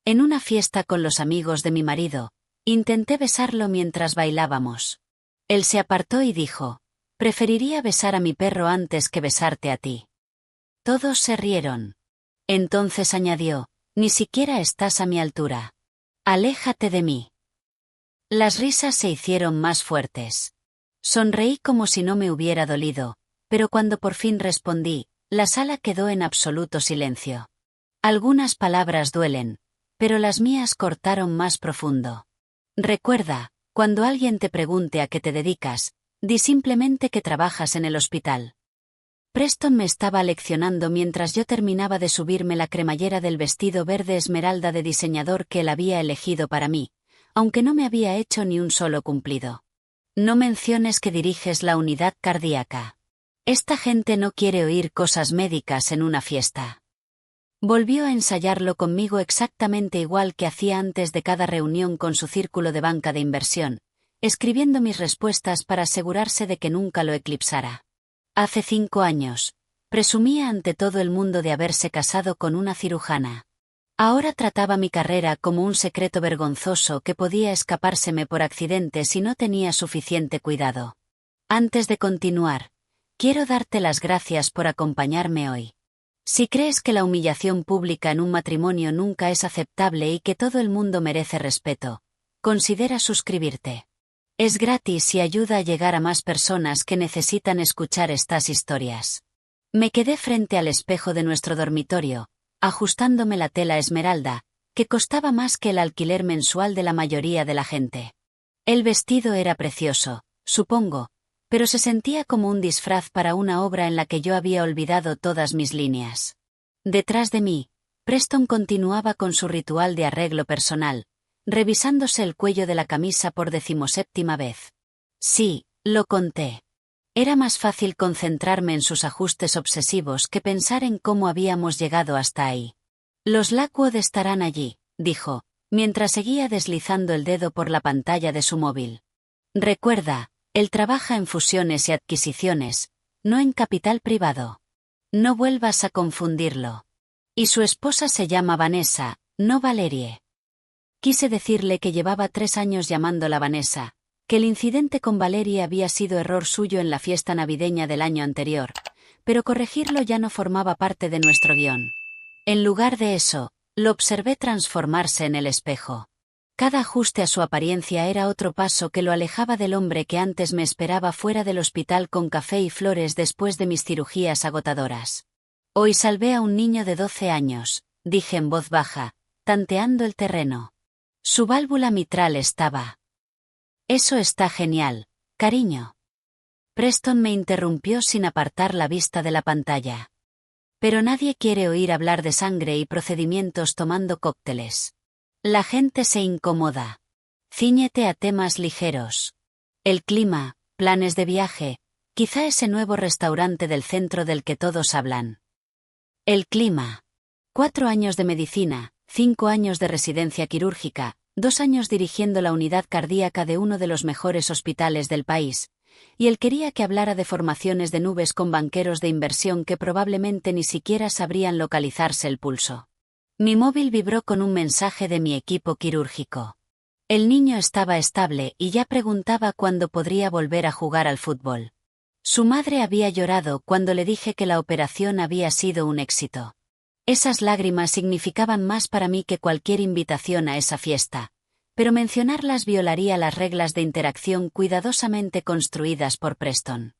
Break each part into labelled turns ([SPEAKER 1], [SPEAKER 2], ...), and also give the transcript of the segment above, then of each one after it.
[SPEAKER 1] En una fiesta con los amigos de mi marido, intenté besarlo mientras bailábamos. Él se apartó y dijo: «Preferiría besar a mi perro antes que besarte a ti». Todos se rieron. Entonces añadió: «Ni siquiera estás a mi altura. Aléjate de mí». Las risas se hicieron más fuertes. Sonreí como si no me hubiera dolido, pero cuando por fin respondí, la sala quedó en absoluto silencio. Algunas palabras duelen, pero las mías cortaron más profundo. Recuerda, cuando alguien te pregunte a qué te dedicas, di simplemente que trabajas en el hospital. Preston me estaba leccionando mientras yo terminaba de subirme la cremallera del vestido verde esmeralda de diseñador que él había elegido para mí, aunque no me había hecho ni un solo cumplido. No menciones que diriges la unidad cardíaca. Esta gente no quiere oír cosas médicas en una fiesta. Volvió a ensayarlo conmigo exactamente igual que hacía antes de cada reunión con su círculo de banca de inversión, escribiendo mis respuestas para asegurarse de que nunca lo eclipsara. Hace 5 años, presumía ante todo el mundo de haberse casado con una cirujana. Ahora trataba mi carrera como un secreto vergonzoso que podía escapárseme por accidente si no tenía suficiente cuidado. Antes de continuar, quiero darte las gracias por acompañarme hoy. Si crees que la humillación pública en un matrimonio nunca es aceptable y que todo el mundo merece respeto, considera suscribirte. Es gratis y ayuda a llegar a más personas que necesitan escuchar estas historias. Me quedé frente al espejo de nuestro dormitorio, ajustándome la tela esmeralda, que costaba más que el alquiler mensual de la mayoría de la gente. El vestido era precioso, supongo, pero se sentía como un disfraz para una obra en la que yo había olvidado todas mis líneas. Detrás de mí, Preston continuaba con su ritual de arreglo personal, revisándose el cuello de la camisa por 17ª vez. Sí, lo conté. Era más fácil concentrarme en sus ajustes obsesivos que pensar en cómo habíamos llegado hasta ahí. Los Lockwood estarán allí, dijo, mientras seguía deslizando el dedo por la pantalla de su móvil. Recuerda, él trabaja en fusiones y adquisiciones, no en capital privado. No vuelvas a confundirlo. Y su esposa se llama Vanessa, no Valerie. Quise decirle que llevaba 3 años llamándola Vanessa, que el incidente con Valerie había sido error suyo en la fiesta navideña del año anterior, pero corregirlo ya no formaba parte de nuestro guión. En lugar de eso, lo observé transformarse en el espejo. Cada ajuste a su apariencia era otro paso que lo alejaba del hombre que antes me esperaba fuera del hospital con café y flores después de mis cirugías agotadoras. Hoy salvé a un niño de 12 años, dije en voz baja, tanteando el terreno. Su válvula mitral estaba. Eso está genial, cariño. Preston me interrumpió sin apartar la vista de la pantalla. Pero nadie quiere oír hablar de sangre y procedimientos tomando cócteles. La gente se incomoda. Cíñete a temas ligeros. El clima, planes de viaje, quizá ese nuevo restaurante del centro del que todos hablan. El clima. 4 años de medicina, 5 años de residencia quirúrgica, 2 años dirigiendo la unidad cardíaca de uno de los mejores hospitales del país, y él quería que hablara de formaciones de nubes con banqueros de inversión que probablemente ni siquiera sabrían localizarse el pulso. Mi móvil vibró con un mensaje de mi equipo quirúrgico. El niño estaba estable y ya preguntaba cuándo podría volver a jugar al fútbol. Su madre había llorado cuando le dije que la operación había sido un éxito. Esas lágrimas significaban más para mí que cualquier invitación a esa fiesta, pero mencionarlas violaría las reglas de interacción cuidadosamente construidas por Preston.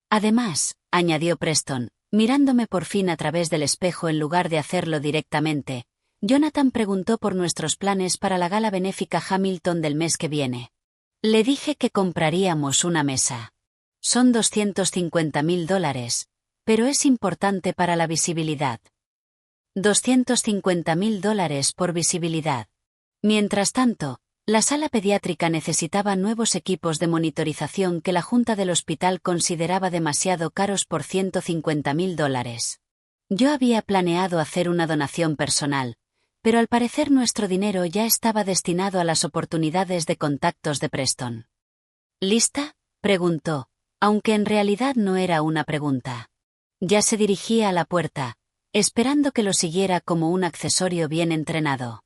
[SPEAKER 1] Además, añadió Preston, mirándome por fin a través del espejo en lugar de hacerlo directamente, Jonathan preguntó por nuestros planes para la gala benéfica Hamilton del mes que viene. Le dije que compraríamos una mesa. Son $250.000, pero es importante para la visibilidad. $250.000 por visibilidad. Mientras tanto, la sala pediátrica necesitaba nuevos equipos de monitorización que la junta del hospital consideraba demasiado caros por $150.000. Yo había planeado hacer una donación personal, pero al parecer nuestro dinero ya estaba destinado a las oportunidades de contactos de Preston. ¿Lista?, preguntó, aunque en realidad no era una pregunta. Ya se dirigía a la puerta, esperando que lo siguiera como un accesorio bien entrenado.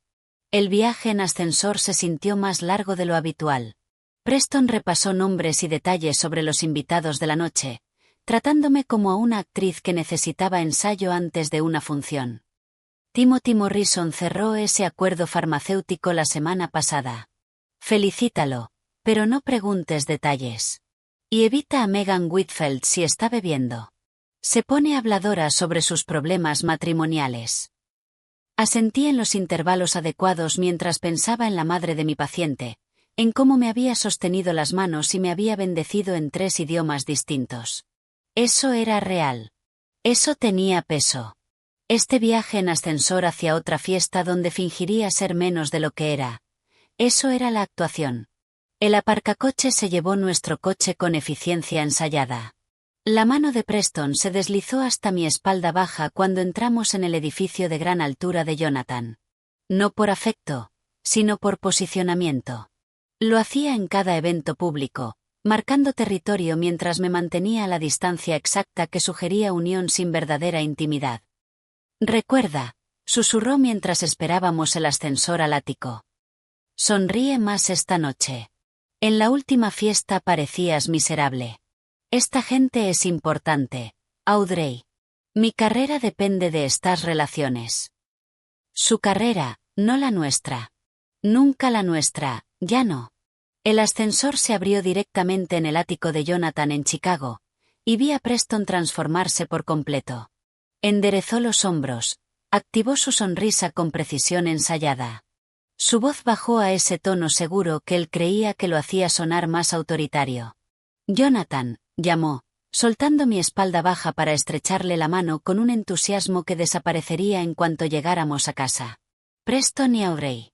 [SPEAKER 1] El viaje en ascensor se sintió más largo de lo habitual. Preston repasó nombres y detalles sobre los invitados de la noche, tratándome como a una actriz que necesitaba ensayo antes de una función. Timothy Morrison cerró ese acuerdo farmacéutico la semana pasada. Felicítalo, pero no preguntes detalles. Y evita a Megan Whitfield si está bebiendo. Se pone habladora sobre sus problemas matrimoniales. Asentí en los intervalos adecuados mientras pensaba en la madre de mi paciente, en cómo me había sostenido las manos y me había bendecido en 3 idiomas distintos. Eso era real. Eso tenía peso. Este viaje en ascensor hacia otra fiesta donde fingiría ser menos de lo que era. Eso era la actuación. El aparcacoche se llevó nuestro coche con eficiencia ensayada. La mano de Preston se deslizó hasta mi espalda baja cuando entramos en el edificio de gran altura de Jonathan. No por afecto, sino por posicionamiento. Lo hacía en cada evento público, marcando territorio mientras me mantenía a la distancia exacta que sugería unión sin verdadera intimidad. Recuerda, susurró mientras esperábamos el ascensor al ático. Sonríe más esta noche. En la última fiesta parecías miserable. Esta gente es importante, Audrey. Mi carrera depende de estas relaciones. Su carrera, no la nuestra. Nunca la nuestra, ya no. El ascensor se abrió directamente en el ático de Jonathan en Chicago, y vi a Preston transformarse por completo. Enderezó los hombros, activó su sonrisa con precisión ensayada. Su voz bajó a ese tono seguro que él creía que lo hacía sonar más autoritario. Jonathan, llamó, soltando mi espalda baja para estrecharle la mano con un entusiasmo que desaparecería en cuanto llegáramos a casa. Preston y Audrey.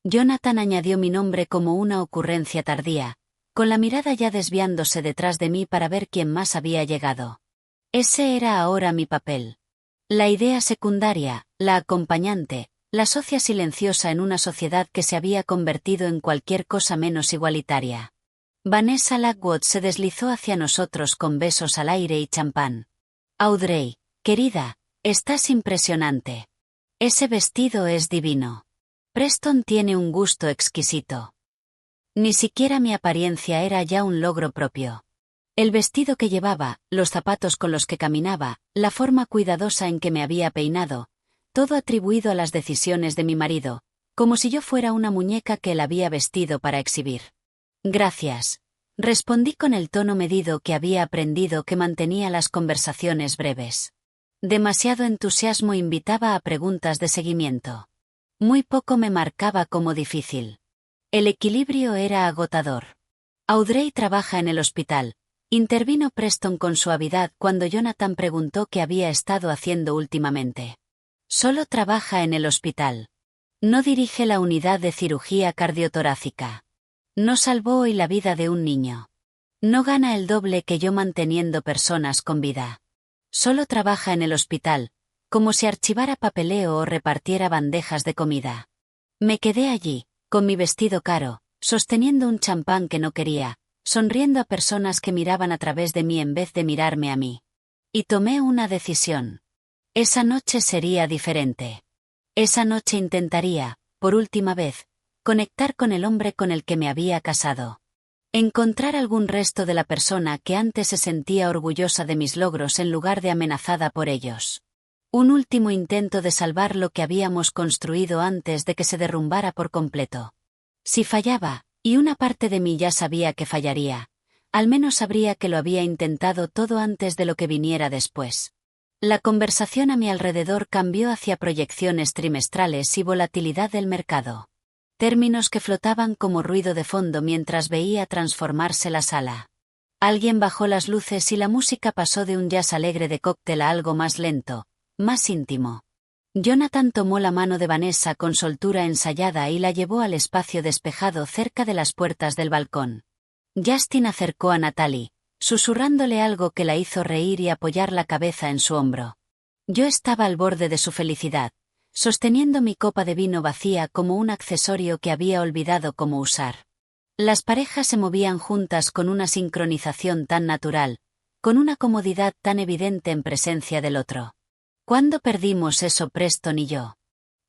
[SPEAKER 1] Jonathan añadió mi nombre como una ocurrencia tardía, con la mirada ya desviándose detrás de mí para ver quién más había llegado. Ese era ahora mi papel. La idea secundaria, la acompañante, la socia silenciosa en una sociedad que se había convertido en cualquier cosa menos igualitaria. Vanessa Lockwood se deslizó hacia nosotros con besos al aire y champán. Audrey, querida, estás impresionante. Ese vestido es divino. Preston tiene un gusto exquisito. Ni siquiera mi apariencia era ya un logro propio. El vestido que llevaba, los zapatos con los que caminaba, la forma cuidadosa en que me había peinado, todo atribuido a las decisiones de mi marido, como si yo fuera una muñeca que él había vestido para exhibir. Gracias. Respondí con el tono medido que había aprendido que mantenía las conversaciones breves. Demasiado entusiasmo invitaba a preguntas de seguimiento. Muy poco me marcaba como difícil. El equilibrio era agotador. Audrey trabaja en el hospital. Intervino Preston con suavidad cuando Jonathan preguntó qué había estado haciendo últimamente. Solo trabaja en el hospital. No dirige la unidad de cirugía cardiotorácica. No salvó hoy la vida de un niño. No gana el doble que yo manteniendo personas con vida. Solo trabaja en el hospital, como si archivara papeleo o repartiera bandejas de comida. Me quedé allí, con mi vestido caro, sosteniendo un champán que no quería, sonriendo a personas que miraban a través de mí en vez de mirarme a mí. Y tomé una decisión. Esa noche sería diferente. Esa noche intentaría, por última vez, conectar con el hombre con el que me había casado. Encontrar algún resto de la persona que antes se sentía orgullosa de mis logros en lugar de amenazada por ellos. Un último intento de salvar lo que habíamos construido antes de que se derrumbara por completo. Si fallaba, y una parte de mí ya sabía que fallaría, al menos sabría que lo había intentado todo antes de lo que viniera después. La conversación a mi alrededor cambió hacia proyecciones trimestrales y volatilidad del mercado. Términos que flotaban como ruido de fondo mientras veía transformarse la sala. Alguien bajó las luces y la música pasó de un jazz alegre de cóctel a algo más lento, más íntimo. Jonathan tomó la mano de Vanessa con soltura ensayada y la llevó al espacio despejado cerca de las puertas del balcón. Justin acercó a Natalie, susurrándole algo que la hizo reír y apoyar la cabeza en su hombro. Yo estaba al borde de su felicidad, sosteniendo mi copa de vino vacía como un accesorio que había olvidado cómo usar. Las parejas se movían juntas con una sincronización tan natural, con una comodidad tan evidente en presencia del otro. ¿Cuándo perdimos eso Preston y yo?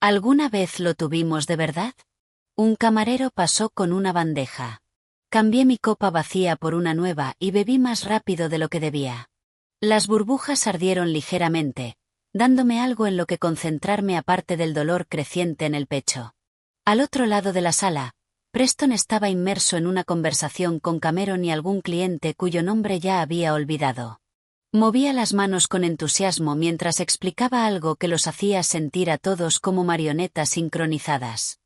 [SPEAKER 1] ¿Alguna vez lo tuvimos de verdad? Un camarero pasó con una bandeja. Cambié mi copa vacía por una nueva y bebí más rápido de lo que debía. Las burbujas ardieron ligeramente, dándome algo en lo que concentrarme aparte del dolor creciente en el pecho. Al otro lado de la sala, Preston estaba inmerso en una conversación con Cameron y algún cliente cuyo nombre ya había olvidado. Movía las manos con entusiasmo mientras explicaba algo que los hacía sentir a todos como marionetas sincronizadas.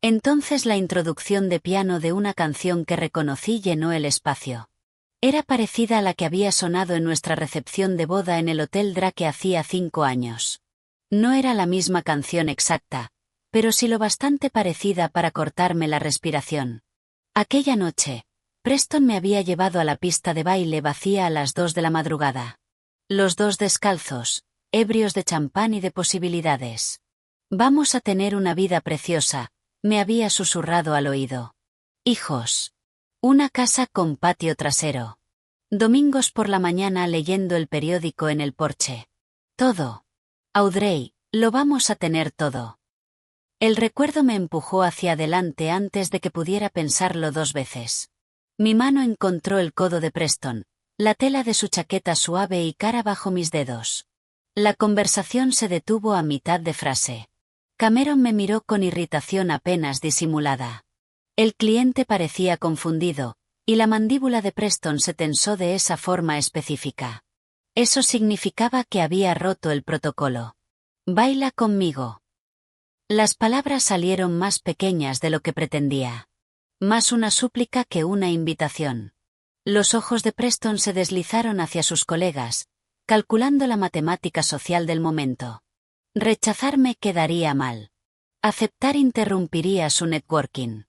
[SPEAKER 1] Entonces la introducción de piano de una canción que reconocí llenó el espacio. Era parecida a la que había sonado en nuestra recepción de boda en el Hotel Drake hacía 5 años. No era la misma canción exacta, pero sí lo bastante parecida para cortarme la respiración. Aquella noche, Preston me había llevado a la pista de baile vacía a las 2 de la madrugada. Los dos descalzos, ebrios de champán y de posibilidades. Vamos a tener una vida preciosa, me había susurrado al oído. Hijos. Una casa con patio trasero. Domingos por la mañana leyendo el periódico en el porche. Todo. Audrey, lo vamos a tener todo. El recuerdo me empujó hacia adelante antes de que pudiera pensarlo 2 veces. Mi mano encontró el codo de Preston, la tela de su chaqueta suave y cara bajo mis dedos. La conversación se detuvo a mitad de frase. Cameron me miró con irritación apenas disimulada. El cliente parecía confundido, y la mandíbula de Preston se tensó de esa forma específica. Eso significaba que había roto el protocolo. «Baila conmigo». Las palabras salieron más pequeñas de lo que pretendía. Más una súplica que una invitación. Los ojos de Preston se deslizaron hacia sus colegas, calculando la matemática social del momento. Rechazarme quedaría mal. Aceptar interrumpiría su networking.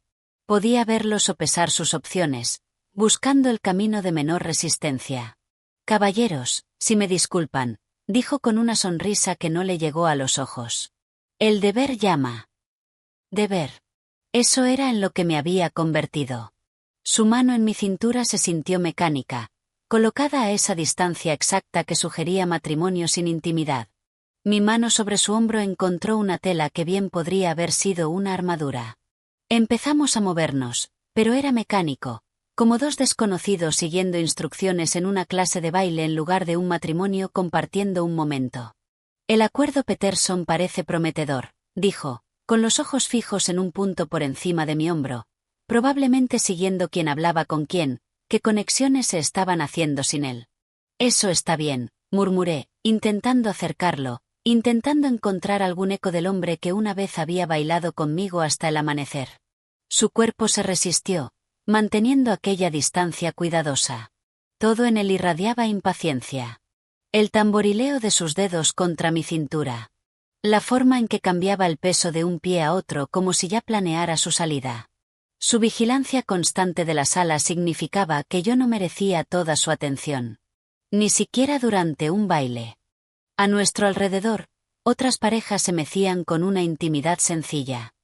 [SPEAKER 1] Podía verlo sopesar sus opciones, buscando el camino de menor resistencia. «Caballeros, si me disculpan», dijo con una sonrisa que no le llegó a los ojos. «El deber llama». Deber. Eso era en lo que me había convertido. Su mano en mi cintura se sintió mecánica, colocada a esa distancia exacta que sugería matrimonio sin intimidad. Mi mano sobre su hombro encontró una tela que bien podría haber sido una armadura. Empezamos a movernos, pero era mecánico, como dos desconocidos siguiendo instrucciones en una clase de baile en lugar de un matrimonio compartiendo un momento. «El acuerdo Peterson parece prometedor», dijo, con los ojos fijos en un punto por encima de mi hombro, probablemente siguiendo quién hablaba con quién, qué conexiones se estaban haciendo sin él. «Eso está bien», murmuré, intentando acercarlo, intentando encontrar algún eco del hombre que una vez había bailado conmigo hasta el amanecer. Su cuerpo se resistió, manteniendo aquella distancia cuidadosa. Todo en él irradiaba impaciencia. El tamborileo de sus dedos contra mi cintura. La forma en que cambiaba el peso de un pie a otro como si ya planeara su salida. Su vigilancia constante de la sala significaba que yo no merecía toda su atención. Ni siquiera durante un baile. A nuestro alrededor, otras parejas se mecían con una intimidad sencilla.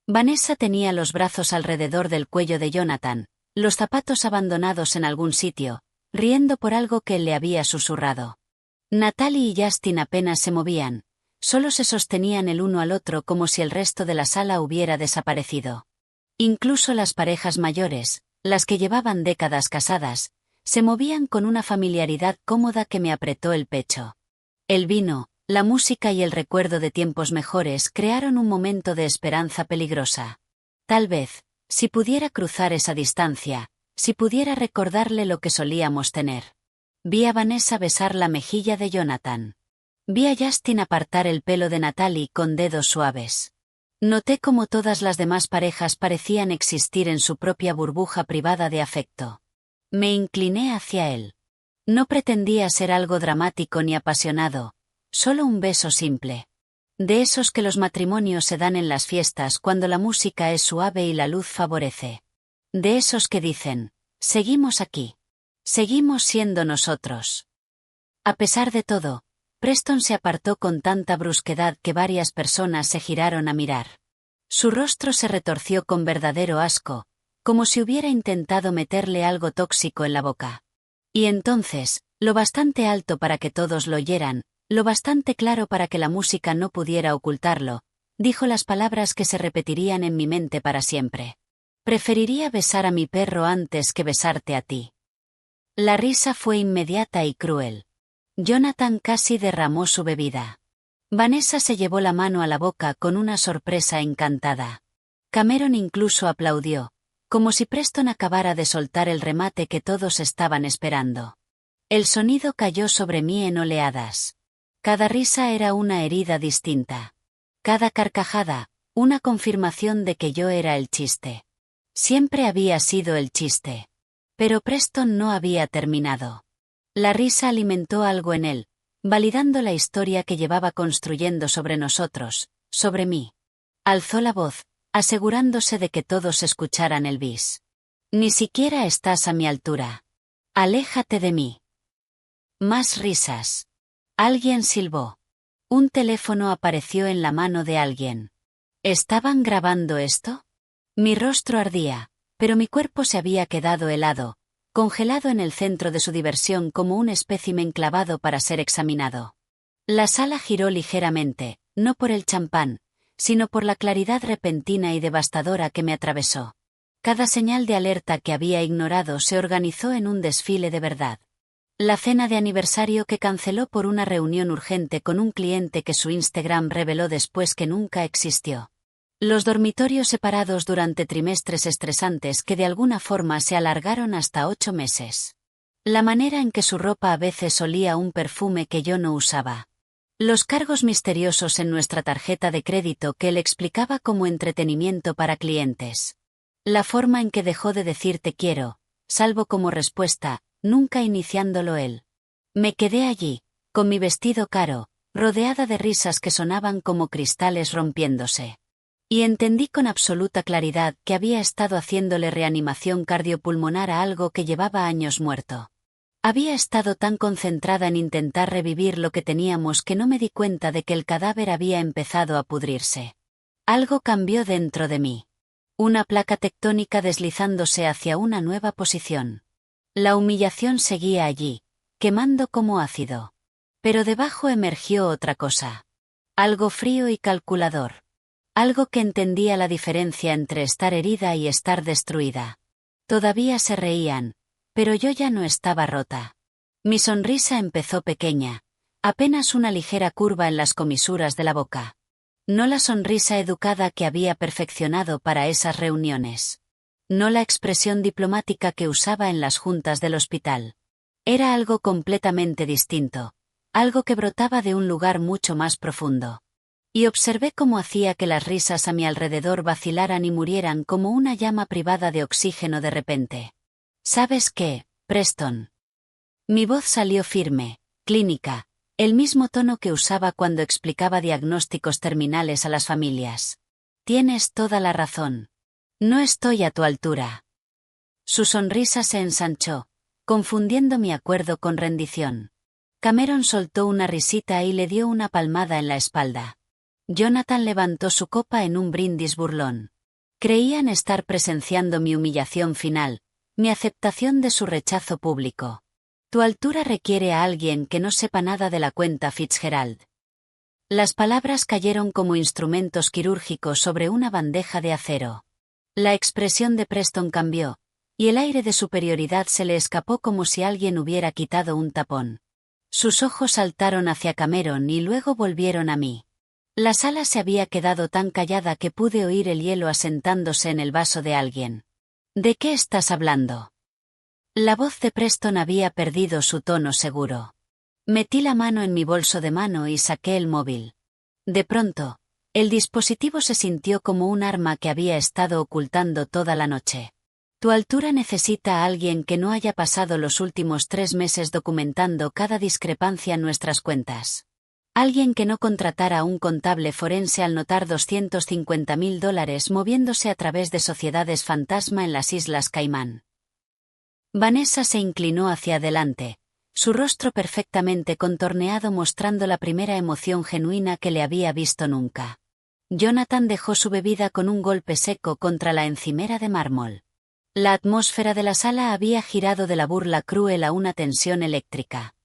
[SPEAKER 1] Vanessa tenía los brazos alrededor del cuello de Jonathan, los zapatos abandonados en algún sitio, riendo por algo que él le había susurrado. Natalie y Justin apenas se movían, solo se sostenían el uno al otro como si el resto de la sala hubiera desaparecido. Incluso las parejas mayores, las que llevaban décadas casadas, se movían con una familiaridad cómoda que me apretó el pecho. El vino, la música y el recuerdo de tiempos mejores crearon un momento de esperanza peligrosa. Tal vez, si pudiera cruzar esa distancia, si pudiera recordarle lo que solíamos tener. Vi a Vanessa besar la mejilla de Jonathan. Vi a Justin apartar el pelo de Natalie con dedos suaves. Noté cómo todas las demás parejas parecían existir en su propia burbuja privada de afecto. Me incliné hacia él. No pretendía ser algo dramático ni apasionado, solo un beso simple. De esos que los matrimonios se dan en las fiestas cuando la música es suave y la luz favorece. De esos que dicen, seguimos aquí. Seguimos siendo nosotros. A pesar de todo, Preston se apartó con tanta brusquedad que varias personas se giraron a mirar. Su rostro se retorció con verdadero asco, como si hubiera intentado meterle algo tóxico en la boca. Y entonces, lo bastante alto para que todos lo oyeran, lo bastante claro para que la música no pudiera ocultarlo, dijo las palabras que se repetirían en mi mente para siempre. Preferiría besar a mi perro antes que besarte a ti. La risa fue inmediata y cruel. Jonathan casi derramó su bebida. Vanessa se llevó la mano a la boca con una sorpresa encantada. Cameron incluso aplaudió, como si Preston acabara de soltar el remate que todos estaban esperando. El sonido cayó sobre mí en oleadas. Cada risa era una herida distinta. Cada carcajada, una confirmación de que yo era el chiste. Siempre había sido el chiste. Pero Preston no había terminado. La risa alimentó algo en él, validando la historia que llevaba construyendo sobre nosotros, sobre mí. Alzó la voz, asegurándose de que todos escucharan el bis. Ni siquiera estás a mi altura. Aléjate de mí. Más risas. Alguien silbó. Un teléfono apareció en la mano de alguien. ¿Estaban grabando esto? Mi rostro ardía, pero mi cuerpo se había quedado helado, congelado en el centro de su diversión como un espécimen clavado para ser examinado. La sala giró ligeramente, no por el champán, sino por la claridad repentina y devastadora que me atravesó. Cada señal de alerta que había ignorado se organizó en un desfile de verdad. La cena de aniversario que canceló por una reunión urgente con un cliente que su Instagram reveló después que nunca existió. Los dormitorios separados durante trimestres estresantes que de alguna forma se alargaron hasta 8 meses. La manera en que su ropa a veces olía un perfume que yo no usaba. Los cargos misteriosos en nuestra tarjeta de crédito que él explicaba como entretenimiento para clientes. La forma en que dejó de decir te quiero, salvo como respuesta, nunca iniciándolo él. Me quedé allí, con mi vestido caro, rodeada de risas que sonaban como cristales rompiéndose. Y entendí con absoluta claridad que había estado haciéndole reanimación cardiopulmonar a algo que llevaba años muerto. Había estado tan concentrada en intentar revivir lo que teníamos que no me di cuenta de que el cadáver había empezado a pudrirse. Algo cambió dentro de mí. Una placa tectónica deslizándose hacia una nueva posición. La humillación seguía allí, quemando como ácido. Pero debajo emergió otra cosa. Algo frío y calculador. Algo que entendía la diferencia entre estar herida y estar destruida. Todavía se reían, pero yo ya no estaba rota. Mi sonrisa empezó pequeña, apenas una ligera curva en las comisuras de la boca. No la sonrisa educada que había perfeccionado para esas reuniones. No la expresión diplomática que usaba en las juntas del hospital. Era algo completamente distinto, algo que brotaba de un lugar mucho más profundo. Y observé cómo hacía que las risas a mi alrededor vacilaran y murieran como una llama privada de oxígeno de repente. ¿Sabes qué, Preston? Mi voz salió firme, clínica, el mismo tono que usaba cuando explicaba diagnósticos terminales a las familias. Tienes toda la razón. No estoy a tu altura. Su sonrisa se ensanchó, confundiendo mi acuerdo con rendición. Cameron soltó una risita y le dio una palmada en la espalda. Jonathan levantó su copa en un brindis burlón. Creían estar presenciando mi humillación final, mi aceptación de su rechazo público. Tu altura requiere a alguien que no sepa nada de la cuenta Fitzgerald. Las palabras cayeron como instrumentos quirúrgicos sobre una bandeja de acero. La expresión de Preston cambió, y el aire de superioridad se le escapó como si alguien hubiera quitado un tapón. Sus ojos saltaron hacia Cameron y luego volvieron a mí. La sala se había quedado tan callada que pude oír el hielo asentándose en el vaso de alguien. ¿De qué estás hablando? La voz de Preston había perdido su tono seguro. Metí la mano en mi bolso de mano y saqué el móvil. De pronto, el dispositivo se sintió como un arma que había estado ocultando toda la noche. Tu altura necesita a alguien que no haya pasado los últimos 3 meses documentando cada discrepancia en nuestras cuentas. Alguien que no contratara a un contable forense al notar $250.000 moviéndose a través de sociedades fantasma en las Islas Caimán. Vanessa se inclinó hacia adelante, su rostro perfectamente contorneado mostrando la primera emoción genuina que le había visto nunca. Jonathan dejó su bebida con un golpe seco contra la encimera de mármol. La atmósfera de la sala había girado de la burla cruel a una tensión eléctrica.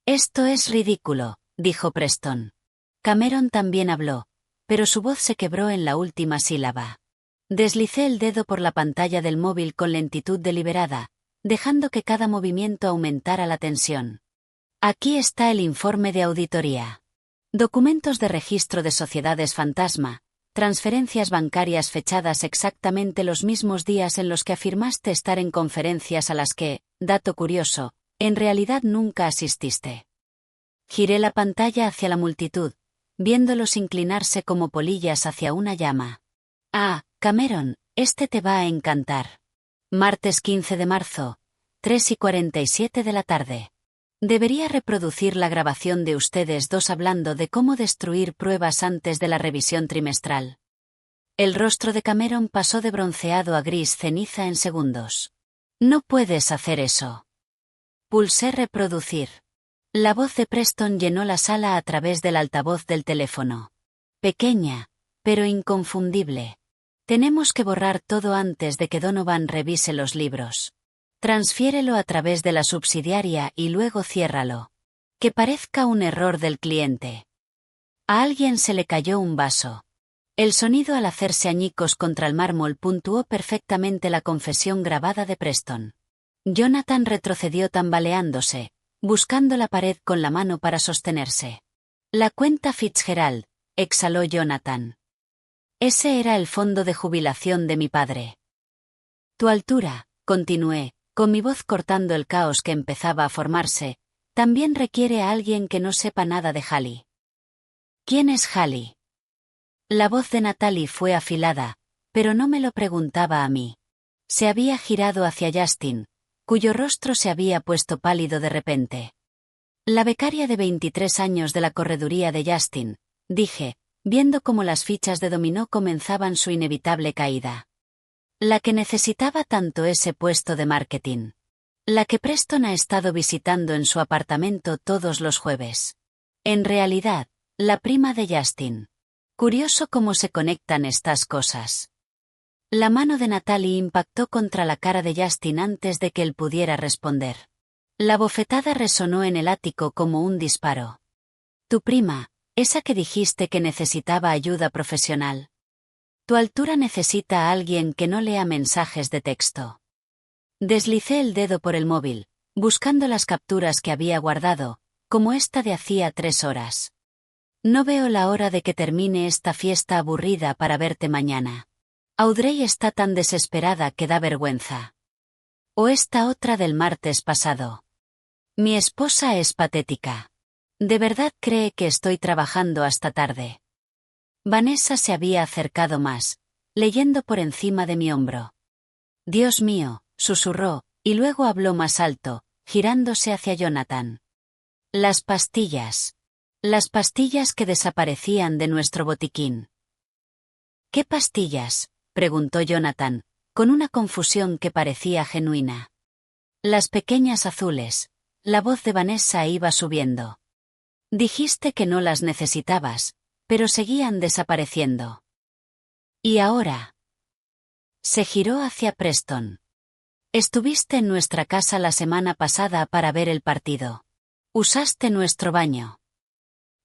[SPEAKER 1] Esto es ridículo, dijo Preston. Cameron también habló, pero su voz se quebró en la última sílaba. Deslicé el dedo por la pantalla del móvil con lentitud deliberada, dejando que cada movimiento aumentara la tensión. Aquí está el informe de auditoría. Documentos de registro de sociedades fantasma, transferencias bancarias fechadas exactamente los mismos días en los que afirmaste estar en conferencias a las que, dato curioso, en realidad nunca asististe. Giré la pantalla hacia la multitud, viéndolos inclinarse como polillas hacia una llama. Ah, Cameron, este te va a encantar. Martes 15 de marzo, 3:47 de la tarde. Debería reproducir la grabación de ustedes dos hablando de cómo destruir pruebas antes de la revisión trimestral. El rostro de Cameron pasó de bronceado a gris ceniza en segundos. No puedes hacer eso. Pulsé reproducir. La voz de Preston llenó la sala a través del altavoz del teléfono. Pequeña, pero inconfundible. Tenemos que borrar todo antes de que Donovan revise los libros. Transfiérelo a través de la subsidiaria y luego ciérralo. Que parezca un error del cliente. A alguien se le cayó un vaso. El sonido al hacerse añicos contra el mármol puntuó perfectamente la confesión grabada de Preston. Jonathan retrocedió tambaleándose, buscando la pared con la mano para sostenerse. La cuenta Fitzgerald, exhaló Jonathan. Ese era el fondo de jubilación de mi padre. Tu altura, continué, con mi voz cortando el caos que empezaba a formarse, también requiere a alguien que no sepa nada de Hallie. ¿Quién es Hallie? La voz de Natalie fue afilada, pero no me lo preguntaba a mí. Se había girado hacia Justin, cuyo rostro se había puesto pálido de repente. La becaria de 23 años de la correduría de Justin, dije, viendo cómo las fichas de dominó comenzaban su inevitable caída. La que necesitaba tanto ese puesto de marketing. La que Preston ha estado visitando en su apartamento todos los jueves. En realidad, la prima de Justin. Curioso cómo se conectan estas cosas. La mano de Natalie impactó contra la cara de Justin antes de que él pudiera responder. La bofetada resonó en el ático como un disparo. Tu prima, esa que dijiste que necesitaba ayuda profesional. Tu altura necesita a alguien que no lea mensajes de texto. Deslicé el dedo por el móvil, buscando las capturas que había guardado, como esta de hacía 3 horas. No veo la hora de que termine esta fiesta aburrida para verte mañana. Audrey está tan desesperada que da vergüenza. O esta otra del martes pasado. Mi esposa es patética. ¿De verdad cree que estoy trabajando hasta tarde? Vanessa se había acercado más, leyendo por encima de mi hombro. Dios mío, susurró, y luego habló más alto, girándose hacia Jonathan. Las pastillas. Las pastillas que desaparecían de nuestro botiquín. ¿Qué pastillas?, preguntó Jonathan, con una confusión que parecía genuina. Las pequeñas azules. La voz de Vanessa iba subiendo. Dijiste que no las necesitabas, pero seguían desapareciendo. ¿Y ahora? Se giró hacia Preston. Estuviste en nuestra casa la semana pasada para ver el partido. Usaste nuestro baño.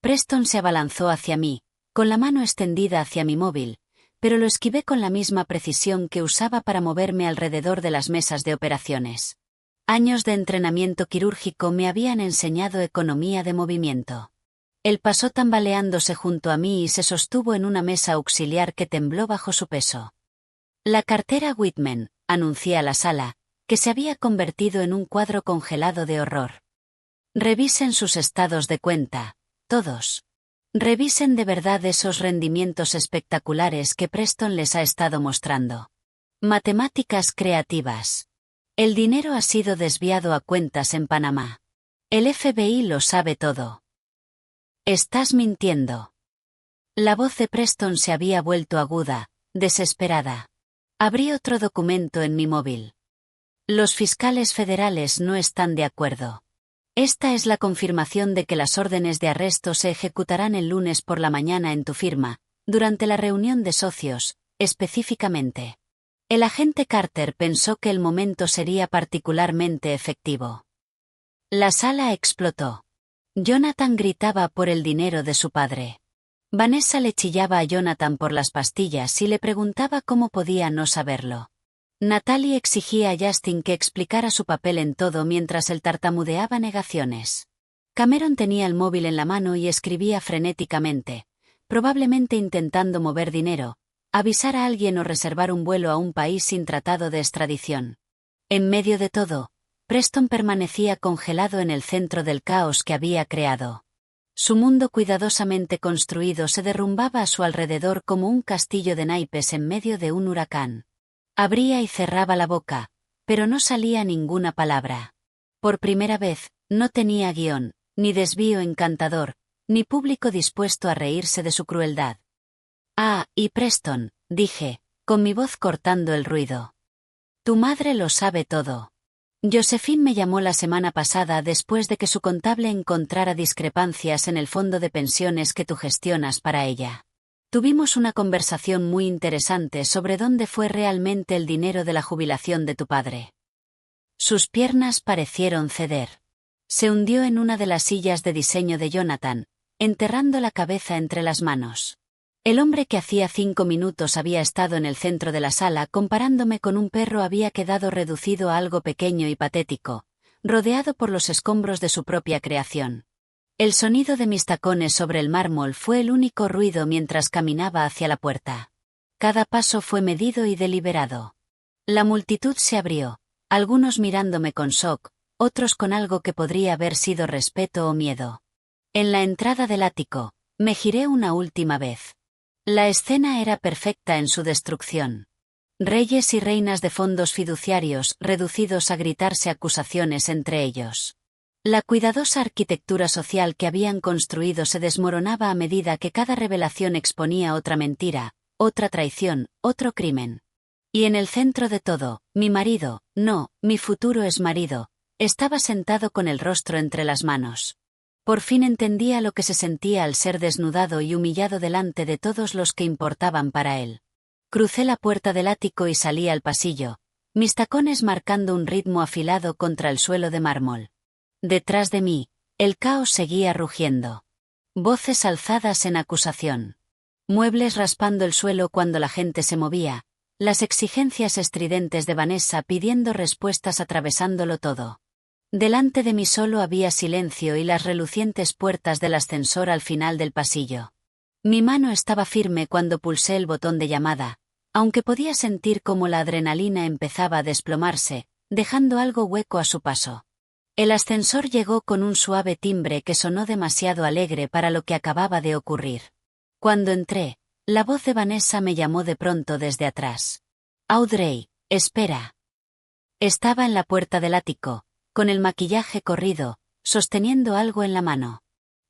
[SPEAKER 1] Preston se abalanzó hacia mí, con la mano extendida hacia mi móvil, pero lo esquivé con la misma precisión que usaba para moverme alrededor de las mesas de operaciones. Años de entrenamiento quirúrgico me habían enseñado economía de movimiento. Él pasó tambaleándose junto a mí y se sostuvo en una mesa auxiliar que tembló bajo su peso. La cartera Whitman, anuncié a la sala, que se había convertido en un cuadro congelado de horror. Revisen sus estados de cuenta, todos. Revisen de verdad esos rendimientos espectaculares que Preston les ha estado mostrando. Matemáticas creativas. El dinero ha sido desviado a cuentas en Panamá. El FBI lo sabe todo. Estás mintiendo. La voz de Preston se había vuelto aguda, desesperada. Abrí otro documento en mi móvil. Los fiscales federales no están de acuerdo. Esta es la confirmación de que las órdenes de arresto se ejecutarán el lunes por la mañana en tu firma, durante la reunión de socios, específicamente. El agente Carter pensó que el momento sería particularmente efectivo. La sala explotó. Jonathan gritaba por el dinero de su padre. Vanessa le chillaba a Jonathan por las pastillas y le preguntaba cómo podía no saberlo. Natalie exigía a Justin que explicara su papel en todo mientras él tartamudeaba negaciones. Cameron tenía el móvil en la mano y escribía frenéticamente, probablemente intentando mover dinero, avisar a alguien o reservar un vuelo a un país sin tratado de extradición. En medio de todo, Preston permanecía congelado en el centro del caos que había creado. Su mundo cuidadosamente construido se derrumbaba a su alrededor como un castillo de naipes en medio de un huracán. Abría y cerraba la boca, pero no salía ninguna palabra. Por primera vez, no tenía guión, ni desvío encantador, ni público dispuesto a reírse de su crueldad. Ah, y Preston, dije, con mi voz cortando el ruido. Tu madre lo sabe todo. Josephine me llamó la semana pasada después de que su contable encontrara discrepancias en el fondo de pensiones que tú gestionas para ella. Tuvimos una conversación muy interesante sobre dónde fue realmente el dinero de la jubilación de tu padre. Sus piernas parecieron ceder. Se hundió en una de las sillas de diseño de Jonathan, enterrando la cabeza entre las manos. El hombre que hacía 5 minutos había estado en el centro de la sala comparándome con un perro había quedado reducido a algo pequeño y patético, rodeado por los escombros de su propia creación. El sonido de mis tacones sobre el mármol fue el único ruido mientras caminaba hacia la puerta. Cada paso fue medido y deliberado. La multitud se abrió, algunos mirándome con shock, otros con algo que podría haber sido respeto o miedo. En la entrada del ático, me giré una última vez. La escena era perfecta en su destrucción. Reyes y reinas de fondos fiduciarios reducidos a gritarse acusaciones entre ellos. La cuidadosa arquitectura social que habían construido se desmoronaba a medida que cada revelación exponía otra mentira, otra traición, otro crimen. Y en el centro de todo, mi marido, no, mi futuro exmarido, estaba sentado con el rostro entre las manos. Por fin entendía lo que se sentía al ser desnudado y humillado delante de todos los que importaban para él. Crucé la puerta del ático y salí al pasillo, mis tacones marcando un ritmo afilado contra el suelo de mármol. Detrás de mí, el caos seguía rugiendo. Voces alzadas en acusación. Muebles raspando el suelo cuando la gente se movía, las exigencias estridentes de Vanessa pidiendo respuestas atravesándolo todo. Delante de mí solo había silencio y las relucientes puertas del ascensor al final del pasillo. Mi mano estaba firme cuando pulsé el botón de llamada, aunque podía sentir cómo la adrenalina empezaba a desplomarse, dejando algo hueco a su paso. El ascensor llegó con un suave timbre que sonó demasiado alegre para lo que acababa de ocurrir. Cuando entré, la voz de Vanessa me llamó de pronto desde atrás. Audrey, espera. Estaba en la puerta del ático, con el maquillaje corrido, sosteniendo algo en la mano.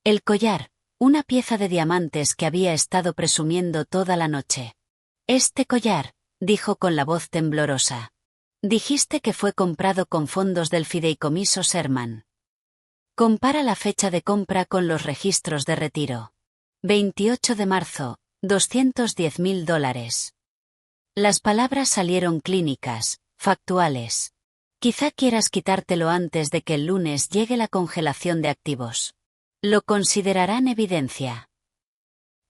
[SPEAKER 1] El collar, una pieza de diamantes que había estado presumiendo toda la noche. Este collar, dijo con la voz temblorosa. Dijiste que fue comprado con fondos del fideicomiso Sherman. Compara la fecha de compra con los registros de retiro. 28 de marzo, $210.000. Las palabras salieron clínicas, factuales. Quizá quieras quitártelo antes de que el lunes llegue la congelación de activos. Lo considerarán evidencia.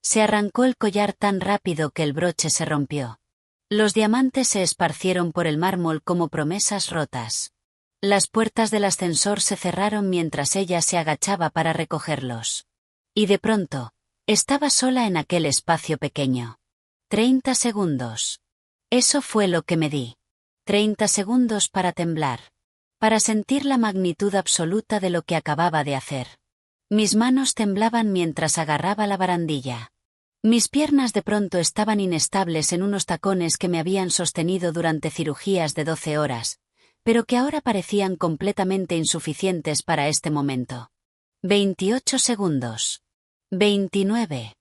[SPEAKER 1] Se arrancó el collar tan rápido que el broche se rompió. Los diamantes se esparcieron por el mármol como promesas rotas. Las puertas del ascensor se cerraron mientras ella se agachaba para recogerlos. Y de pronto, estaba sola en aquel espacio pequeño. 30 segundos. Eso fue lo que me di. 30 segundos para temblar. Para sentir la magnitud absoluta de lo que acababa de hacer. Mis manos temblaban mientras agarraba la barandilla. Mis piernas de pronto estaban inestables en unos tacones que me habían sostenido durante cirugías de 12 horas, pero que ahora parecían completamente insuficientes para este momento. 28 segundos. 29.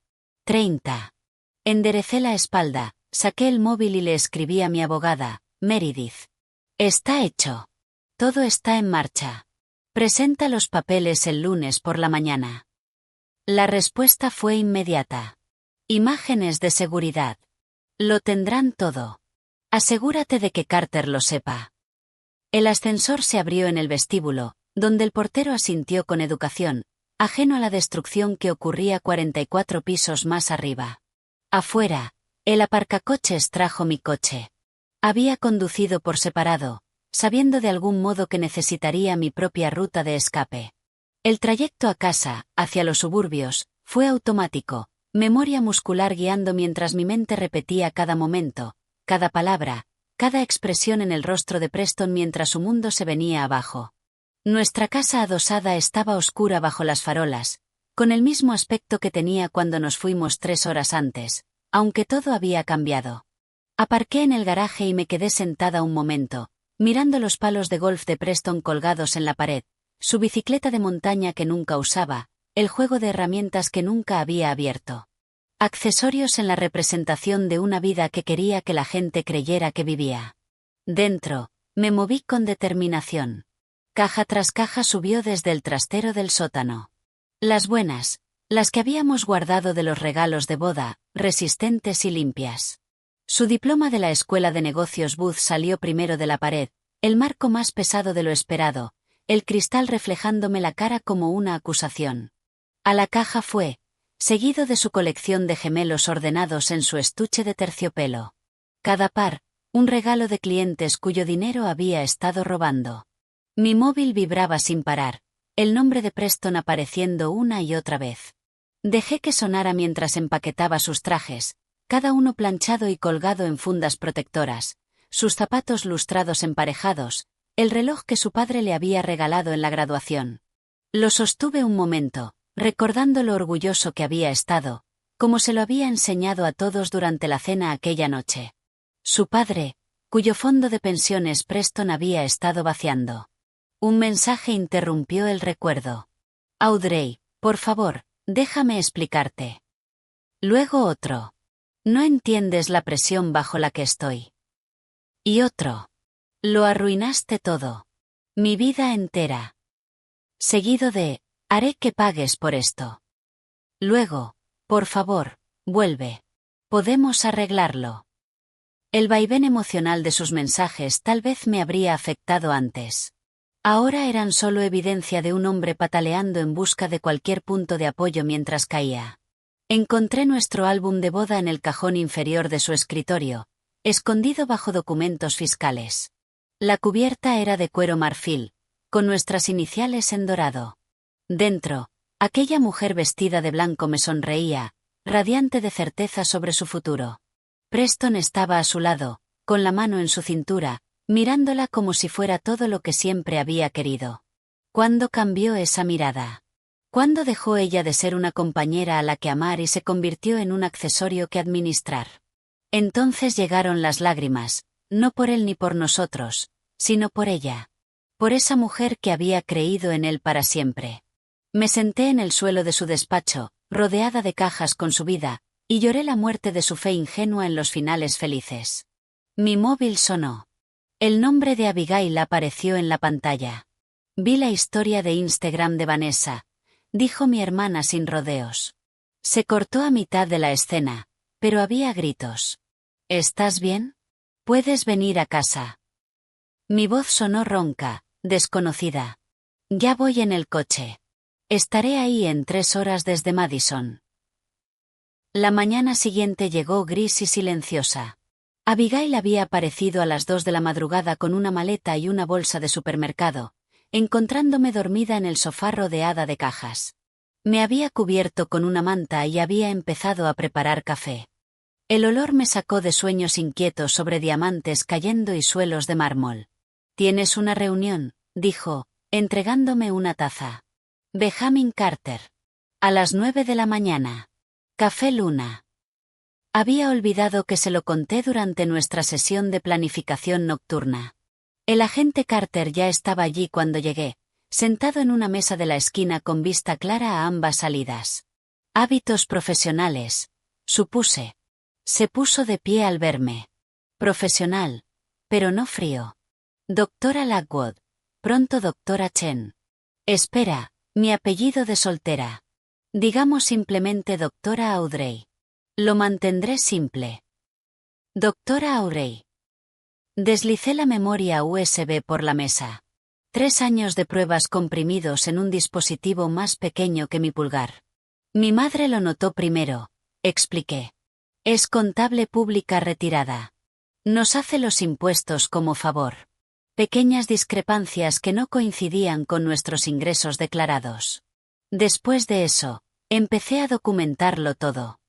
[SPEAKER 1] 30. Enderecé la espalda, saqué el móvil y le escribí a mi abogada, Meredith. Está hecho. Todo está en marcha. Presenta los papeles el lunes por la mañana. La respuesta fue inmediata. Imágenes de seguridad. Lo tendrán todo. Asegúrate de que Carter lo sepa. El ascensor se abrió en el vestíbulo, donde el portero asintió con educación, ajeno a la destrucción que ocurría 44 pisos más arriba. Afuera, el aparcacoches trajo mi coche. Había conducido por separado, sabiendo de algún modo que necesitaría mi propia ruta de escape. El trayecto a casa, hacia los suburbios, fue automático, memoria muscular guiando mientras mi mente repetía cada momento, cada palabra, cada expresión en el rostro de Preston mientras su mundo se venía abajo. Nuestra casa adosada estaba oscura bajo las farolas, con el mismo aspecto que tenía cuando nos fuimos 3 horas antes, aunque todo había cambiado. Aparqué en el garaje y me quedé sentada un momento, mirando los palos de golf de Preston colgados en la pared, su bicicleta de montaña que nunca usaba, el juego de herramientas que nunca había abierto. Accesorios en la representación de una vida que quería que la gente creyera que vivía. Dentro, me moví con determinación. Caja tras caja subió desde el trastero del sótano. Las buenas, las que habíamos guardado de los regalos de boda, resistentes y limpias. Su diploma de la Escuela de Negocios Booth salió primero de la pared, el marco más pesado de lo esperado, el cristal reflejándome la cara como una acusación. A la caja fue, seguido de su colección de gemelos ordenados en su estuche de terciopelo. Cada par, un regalo de clientes cuyo dinero había estado robando. Mi móvil vibraba sin parar, el nombre de Preston apareciendo una y otra vez. Dejé que sonara mientras empaquetaba sus trajes, cada uno planchado y colgado en fundas protectoras, sus zapatos lustrados emparejados, el reloj que su padre le había regalado en la graduación. Lo sostuve un momento, recordando lo orgulloso que había estado, como se lo había enseñado a todos durante la cena aquella noche. Su padre, cuyo fondo de pensiones Preston había estado vaciando. Un mensaje interrumpió el recuerdo. Audrey, por favor, déjame explicarte. Luego otro. No entiendes la presión bajo la que estoy. Y otro. Lo arruinaste todo. Mi vida entera. Seguido de, haré que pagues por esto. Luego, por favor, vuelve. Podemos arreglarlo. El vaivén emocional de sus mensajes tal vez me habría afectado antes. Ahora eran solo evidencia de un hombre pataleando en busca de cualquier punto de apoyo mientras caía. Encontré nuestro álbum de boda en el cajón inferior de su escritorio, escondido bajo documentos fiscales. La cubierta era de cuero marfil, con nuestras iniciales en dorado. Dentro, aquella mujer vestida de blanco me sonreía, radiante de certeza sobre su futuro. Preston estaba a su lado, con la mano en su cintura, mirándola como si fuera todo lo que siempre había querido. ¿Cuándo cambió esa mirada? ¿Cuándo dejó ella de ser una compañera a la que amar y se convirtió en un accesorio que administrar? Entonces llegaron las lágrimas, no por él ni por nosotros, sino por ella. Por esa mujer que había creído en él para siempre. Me senté en el suelo de su despacho, rodeada de cajas con su vida, y lloré la muerte de su fe ingenua en los finales felices. Mi móvil sonó. El nombre de Abigail apareció en la pantalla. Vi la historia de Instagram de Vanessa, dijo mi hermana sin rodeos. Se cortó a mitad de la escena, pero había gritos. ¿Estás bien? ¿Puedes venir a casa? Mi voz sonó ronca, desconocida. Ya voy en el coche. Estaré ahí en 3 horas desde Madison. La mañana siguiente llegó gris y silenciosa. Abigail había aparecido a las 2 de la madrugada con una maleta y una bolsa de supermercado, encontrándome dormida en el sofá rodeada de cajas. Me había cubierto con una manta y había empezado a preparar café. El olor me sacó de sueños inquietos sobre diamantes cayendo y suelos de mármol. «¿Tienes una reunión?», dijo, entregándome una taza. Benjamin Carter. A las 9 de la mañana. Café Luna. Había olvidado que se lo conté durante nuestra sesión de planificación nocturna. El agente Carter ya estaba allí cuando llegué, sentado en una mesa de la esquina con vista clara a ambas salidas. Hábitos profesionales, supuse. Se puso de pie al verme. Profesional, pero no frío. Doctora Lockwood, pronto doctora Chen. Espera, mi apellido de soltera. Digamos simplemente doctora Audrey. Lo mantendré simple. Doctora Audrey. Deslicé la memoria USB por la mesa. 3 años de pruebas comprimidos en un dispositivo más pequeño que mi pulgar. Mi madre lo notó primero, expliqué. Es contable pública retirada. Nos hace los impuestos como favor. Pequeñas discrepancias que no coincidían con nuestros ingresos declarados. Después de eso, empecé a documentarlo todo.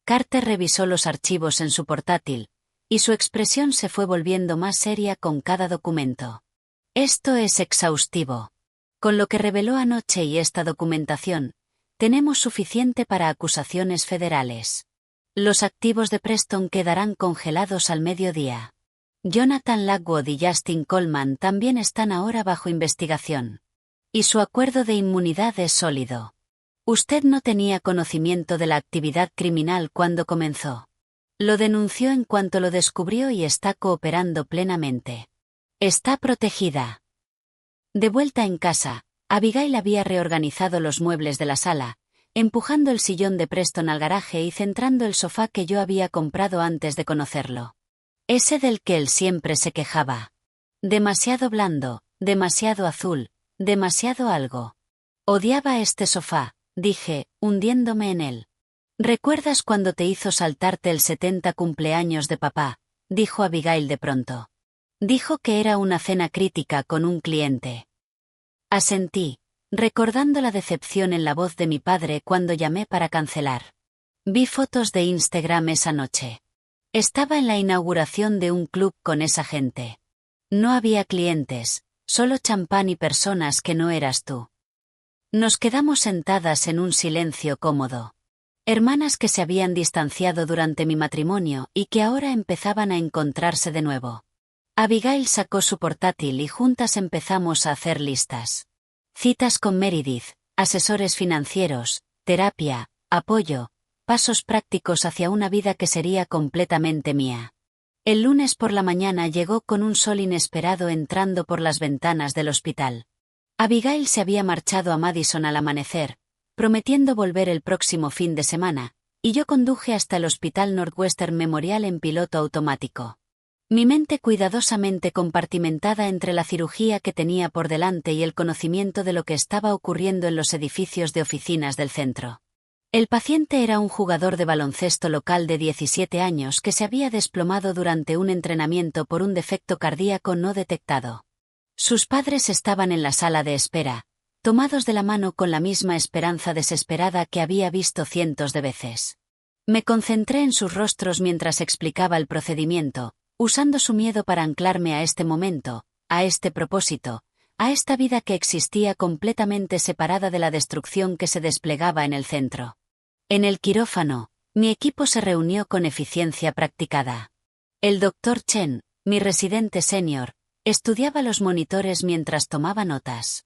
[SPEAKER 1] Carter revisó los archivos en su portátil, y su expresión se fue volviendo más seria con cada documento. Esto es exhaustivo. Con lo que reveló anoche y esta documentación, tenemos suficiente para acusaciones federales. Los activos de Preston quedarán congelados al mediodía. Jonathan Lockwood y Justin Coleman también están ahora bajo investigación. Y su acuerdo de inmunidad es sólido. Usted no tenía conocimiento de la actividad criminal cuando comenzó. Lo denunció en cuanto lo descubrió y está cooperando plenamente. Está protegida. De vuelta en casa, Abigail había reorganizado los muebles de la sala, empujando el sillón de Preston al garaje y centrando el sofá que yo había comprado antes de conocerlo. Ese del que él siempre se quejaba. Demasiado blando, demasiado azul, demasiado algo. Odiaba este sofá, dije, hundiéndome en él. ¿Recuerdas cuando te hizo saltarte el 70 cumpleaños de papá?, dijo Abigail de pronto. Dijo que era una cena crítica con un cliente. Asentí, recordando la decepción en la voz de mi padre cuando llamé para cancelar. Vi fotos de Instagram esa noche. Estaba en la inauguración de un club con esa gente. No había clientes, solo champán y personas que no eras tú. Nos quedamos sentadas en un silencio cómodo. Hermanas que se habían distanciado durante mi matrimonio y que ahora empezaban a encontrarse de nuevo. Abigail sacó su portátil y juntas empezamos a hacer listas. Citas con Meredith, asesores financieros, terapia, apoyo, pasos prácticos hacia una vida que sería completamente mía. El lunes por la mañana llegó con un sol inesperado entrando por las ventanas del hospital. Abigail se había marchado a Madison al amanecer, prometiendo volver el próximo fin de semana, y yo conduje hasta el Hospital Northwestern Memorial en piloto automático. Mi mente cuidadosamente compartimentada entre la cirugía que tenía por delante y el conocimiento de lo que estaba ocurriendo en los edificios de oficinas del centro. El paciente era un jugador de baloncesto local de 17 años que se había desplomado durante un entrenamiento por un defecto cardíaco no detectado. Sus padres estaban en la sala de espera, tomados de la mano con la misma esperanza desesperada que había visto cientos de veces. Me concentré en sus rostros mientras explicaba el procedimiento, usando su miedo para anclarme a este momento, a este propósito, a esta vida que existía completamente separada de la destrucción que se desplegaba en el centro. En el quirófano, mi equipo se reunió con eficiencia practicada. El Dr. Chen, mi residente senior, estudiaba los monitores mientras tomaba notas.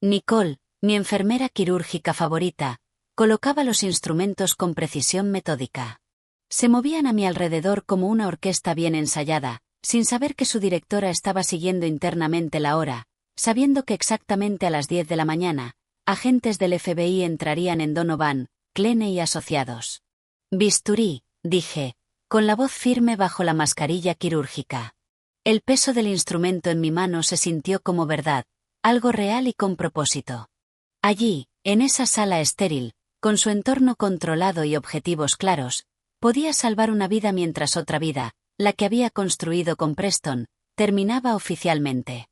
[SPEAKER 1] Nicole, mi enfermera quirúrgica favorita, colocaba los instrumentos con precisión metódica. Se movían a mi alrededor como una orquesta bien ensayada, sin saber que su directora estaba siguiendo internamente la hora, sabiendo que exactamente a las 10 de la mañana, agentes del FBI entrarían en Donovan, Clene y asociados. Bisturí, dije, con la voz firme bajo la mascarilla quirúrgica. El peso del instrumento en mi mano se sintió como verdad, algo real y con propósito. Allí, en esa sala estéril, con su entorno controlado y objetivos claros, podía salvar una vida mientras otra vida, la que había construido con Preston, terminaba oficialmente.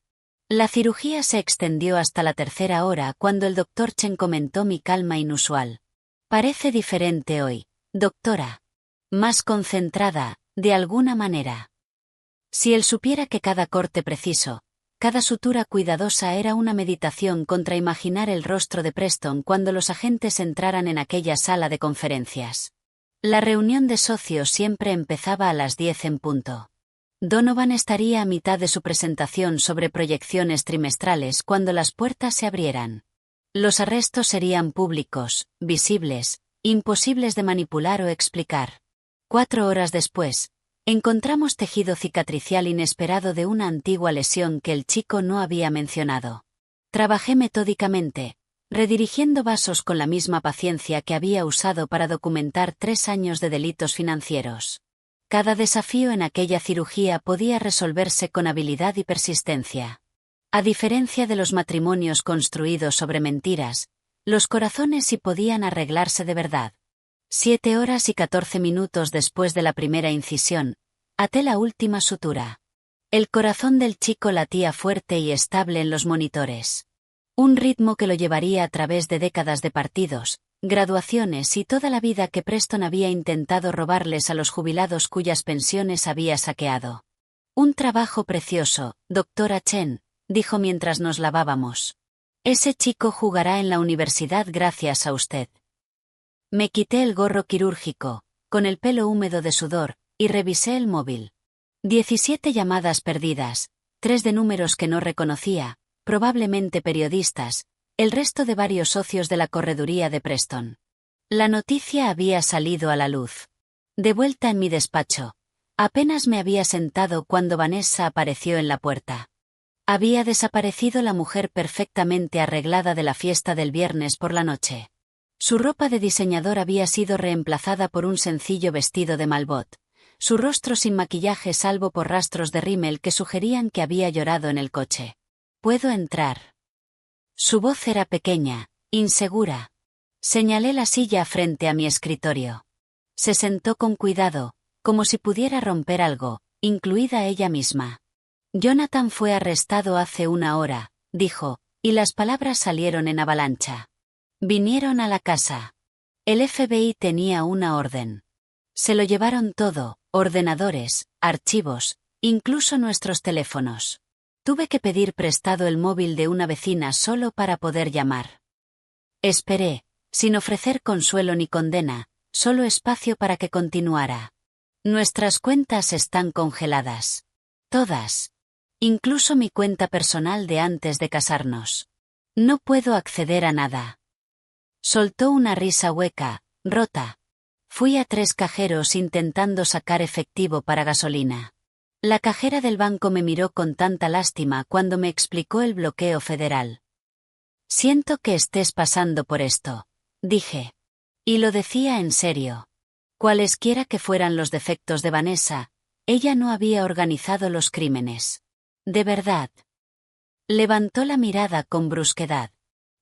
[SPEAKER 1] La cirugía se extendió hasta la 3ª hora cuando el Dr. Chen comentó mi calma inusual. Parece diferente hoy, doctora. Más concentrada, de alguna manera. Si él supiera que cada corte preciso, cada sutura cuidadosa era una meditación contra imaginar el rostro de Preston cuando los agentes entraran en aquella sala de conferencias. La reunión de socios siempre empezaba a las 10 en punto. Donovan estaría a mitad de su presentación sobre proyecciones trimestrales cuando las puertas se abrieran. Los arrestos serían públicos, visibles, imposibles de manipular o explicar. 4 horas después, encontramos tejido cicatricial inesperado de una antigua lesión que el chico no había mencionado. Trabajé metódicamente, redirigiendo vasos con la misma paciencia que había usado para documentar 3 años de delitos financieros. Cada desafío en aquella cirugía podía resolverse con habilidad y persistencia. A diferencia de los matrimonios construidos sobre mentiras, los corazones sí podían arreglarse de verdad. 7 horas y 14 minutos después de la primera incisión, até la última sutura. El corazón del chico latía fuerte y estable en los monitores. Un ritmo que lo llevaría a través de décadas de partidos, graduaciones y toda la vida que Preston había intentado robarles a los jubilados cuyas pensiones había saqueado. Un trabajo precioso, doctora Chen, dijo mientras nos lavábamos. Ese chico jugará en la universidad gracias a usted. Me quité el gorro quirúrgico, con el pelo húmedo de sudor, y revisé el móvil. 17 llamadas perdidas, 3 de números que no reconocía, probablemente periodistas, el resto de varios socios de la correduría de Preston. La noticia había salido a la luz. De vuelta en mi despacho, apenas me había sentado cuando Vanessa apareció en la puerta. Había desaparecido la mujer perfectamente arreglada de la fiesta del viernes por la noche. Su ropa de diseñador había sido reemplazada por un sencillo vestido de Malbot, su rostro sin maquillaje salvo por rastros de rímel que sugerían que había llorado en el coche. ¿Puedo entrar? Su voz era pequeña, insegura. Señalé la silla frente a mi escritorio. Se sentó con cuidado, como si pudiera romper algo, incluida ella misma. Jonathan fue arrestado hace 1 hora, dijo, y las palabras salieron en avalancha. Vinieron a la casa. El FBI tenía una orden. Se lo llevaron todo, ordenadores, archivos, incluso nuestros teléfonos. Tuve que pedir prestado el móvil de una vecina solo para poder llamar. Esperé, sin ofrecer consuelo ni condena, solo espacio para que continuara. Nuestras cuentas están congeladas. Todas. Incluso mi cuenta personal de antes de casarnos. No puedo acceder a nada. Soltó una risa hueca, rota. Fui a 3 cajeros intentando sacar efectivo para gasolina. La cajera del banco me miró con tanta lástima cuando me explicó el bloqueo federal. Siento que estés pasando por esto, dije. Y lo decía en serio. Cualesquiera que fueran los defectos de Vanessa, ella no había organizado los crímenes. De verdad. Levantó la mirada con brusquedad.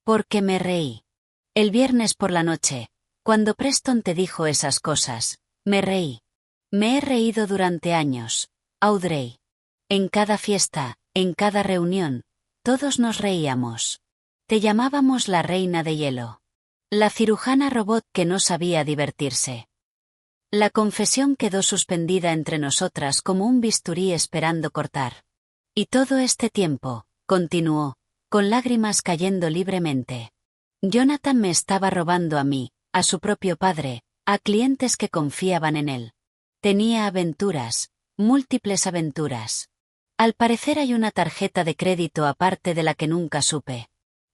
[SPEAKER 1] Porque me reí. El viernes por la noche, cuando Preston te dijo esas cosas, me reí. Me he reído durante años, Audrey. En cada fiesta, en cada reunión, todos nos reíamos. Te llamábamos la reina de hielo. La cirujana robot que no sabía divertirse. La confesión quedó suspendida entre nosotras como un bisturí esperando cortar. Y todo este tiempo, continuó, con lágrimas cayendo libremente. Jonathan me estaba robando a mí, a su propio padre, a clientes que confiaban en él. Tenía aventuras, múltiples aventuras. Al parecer hay una tarjeta de crédito aparte de la que nunca supe.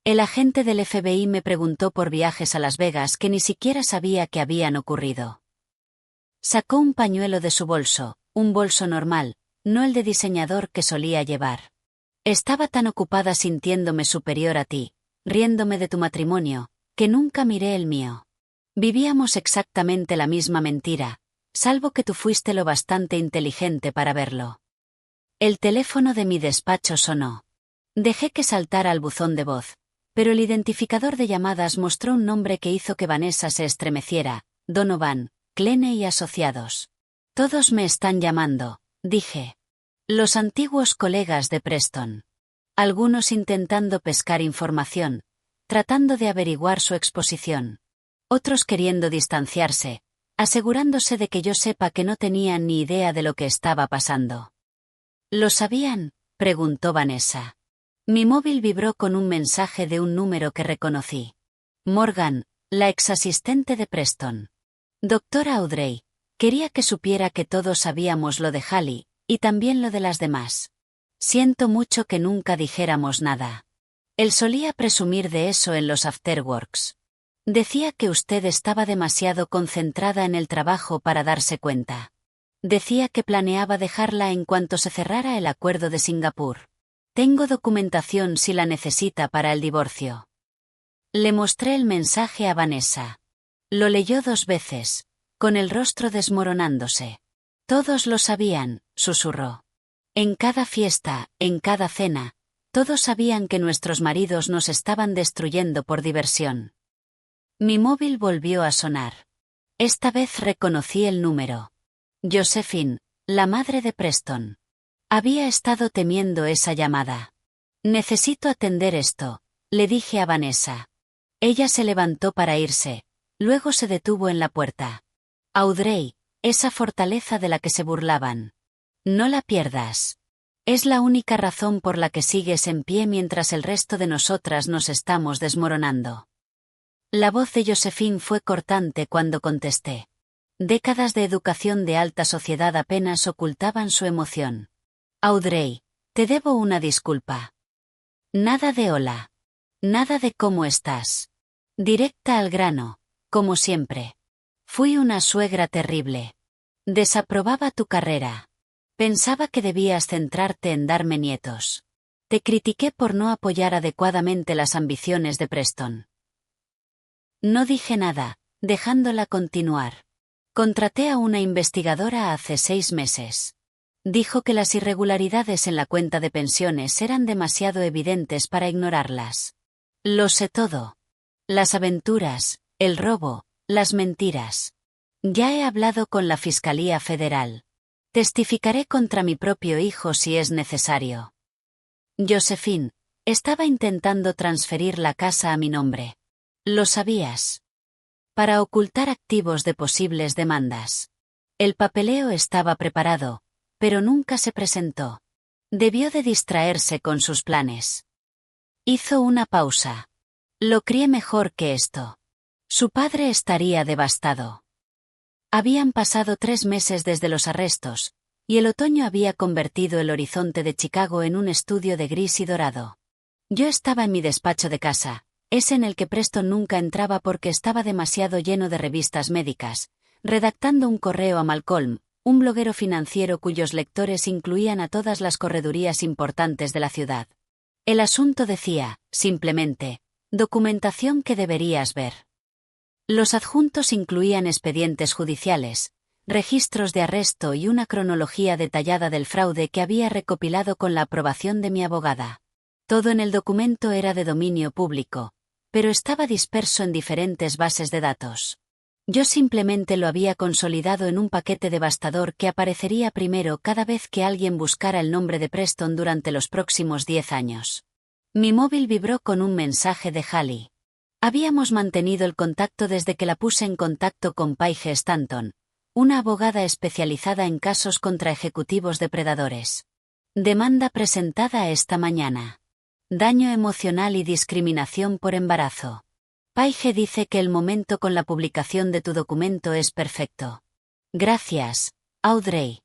[SPEAKER 1] El agente del FBI me preguntó por viajes a Las Vegas que ni siquiera sabía que habían ocurrido. Sacó un pañuelo de su bolso, un bolso normal, no el de diseñador que solía llevar. Estaba tan ocupada sintiéndome superior a ti, riéndome de tu matrimonio, que nunca miré el mío. Vivíamos exactamente la misma mentira, salvo que tú fuiste lo bastante inteligente para verlo. El teléfono de mi despacho sonó. Dejé que saltara al buzón de voz, pero el identificador de llamadas mostró un nombre que hizo que Vanessa se estremeciera, Donovan, Clene y Asociados. Todos me están llamando, dije. Los antiguos colegas de Preston. Algunos intentando pescar información, tratando de averiguar su exposición. Otros queriendo distanciarse, asegurándose de que yo sepa que no tenían ni idea de lo que estaba pasando. ¿Lo sabían?, preguntó Vanessa. Mi móvil vibró con un mensaje de un número que reconocí. Morgan, la exasistente de Preston. Doctora Audrey, quería que supiera que todos sabíamos lo de Hallie, y también lo de las demás. Siento mucho que nunca dijéramos nada. Él solía presumir de eso en los afterworks. Decía que usted estaba demasiado concentrada en el trabajo para darse cuenta. Decía que planeaba dejarla en cuanto se cerrara el acuerdo de Singapur. Tengo documentación si la necesita para el divorcio. Le mostré el mensaje a Vanessa. Lo leyó 2 veces, con el rostro desmoronándose. Todos lo sabían, susurró. En cada fiesta, en cada cena, Todos sabían que nuestros maridos nos estaban destruyendo por diversión. Mi móvil volvió a sonar. Esta vez reconocí el número. Josephine, la madre de Preston. Había estado temiendo esa llamada. Necesito atender esto, le dije a Vanessa. Ella se levantó para irse, luego se detuvo en la puerta. Audrey, esa fortaleza de la que se burlaban. No la pierdas. Es la única razón por la que sigues en pie mientras el resto de nosotras nos estamos desmoronando. La voz de Josephine fue cortante cuando contesté. Décadas de educación de alta sociedad apenas ocultaban su emoción. Audrey, te debo una disculpa. Nada de hola. Nada de cómo estás. Directa al grano, como siempre. Fui una suegra terrible. Desaprobaba tu carrera. Pensaba que debías centrarte en darme nietos. Te critiqué por no apoyar adecuadamente las ambiciones de Preston. No dije nada, dejándola continuar. Contraté a una investigadora hace 6 meses. Dijo que las irregularidades en la cuenta de pensiones eran demasiado evidentes para ignorarlas. Lo sé todo. Las aventuras, el robo, las mentiras. Ya he hablado con la Fiscalía Federal. Testificaré contra mi propio hijo si es necesario. Josephine, estaba intentando transferir la casa a mi nombre. ¿Lo sabías? Para ocultar activos de posibles demandas. El papeleo estaba preparado, pero nunca se presentó. Debió de distraerse con sus planes. Hizo una pausa. Lo crié mejor que esto. Su padre estaría devastado. Habían pasado 3 meses desde los arrestos, y el otoño había convertido el horizonte de Chicago en un estudio de gris y dorado. Yo estaba en mi despacho de casa, ese en el que Preston nunca entraba porque estaba demasiado lleno de revistas médicas, redactando un correo a Malcolm, un bloguero financiero cuyos lectores incluían a todas las corredurías importantes de la ciudad. El asunto decía, simplemente, documentación que deberías ver. Los adjuntos incluían expedientes judiciales, registros de arresto y una cronología detallada del fraude que había recopilado con la aprobación de mi abogada. Todo en el documento era de dominio público, pero estaba disperso en diferentes bases de datos. Yo simplemente lo había consolidado en un paquete devastador que aparecería primero cada vez que alguien buscara el nombre de Preston durante los próximos 10 años. Mi móvil vibró con un mensaje de Hallie. Habíamos mantenido el contacto desde que la puse en contacto con Paige Stanton, una abogada especializada en casos contra ejecutivos depredadores. Demanda presentada esta mañana. Daño emocional y discriminación por embarazo. Paige dice que el momento con la publicación de tu documento es perfecto. Gracias, Audrey.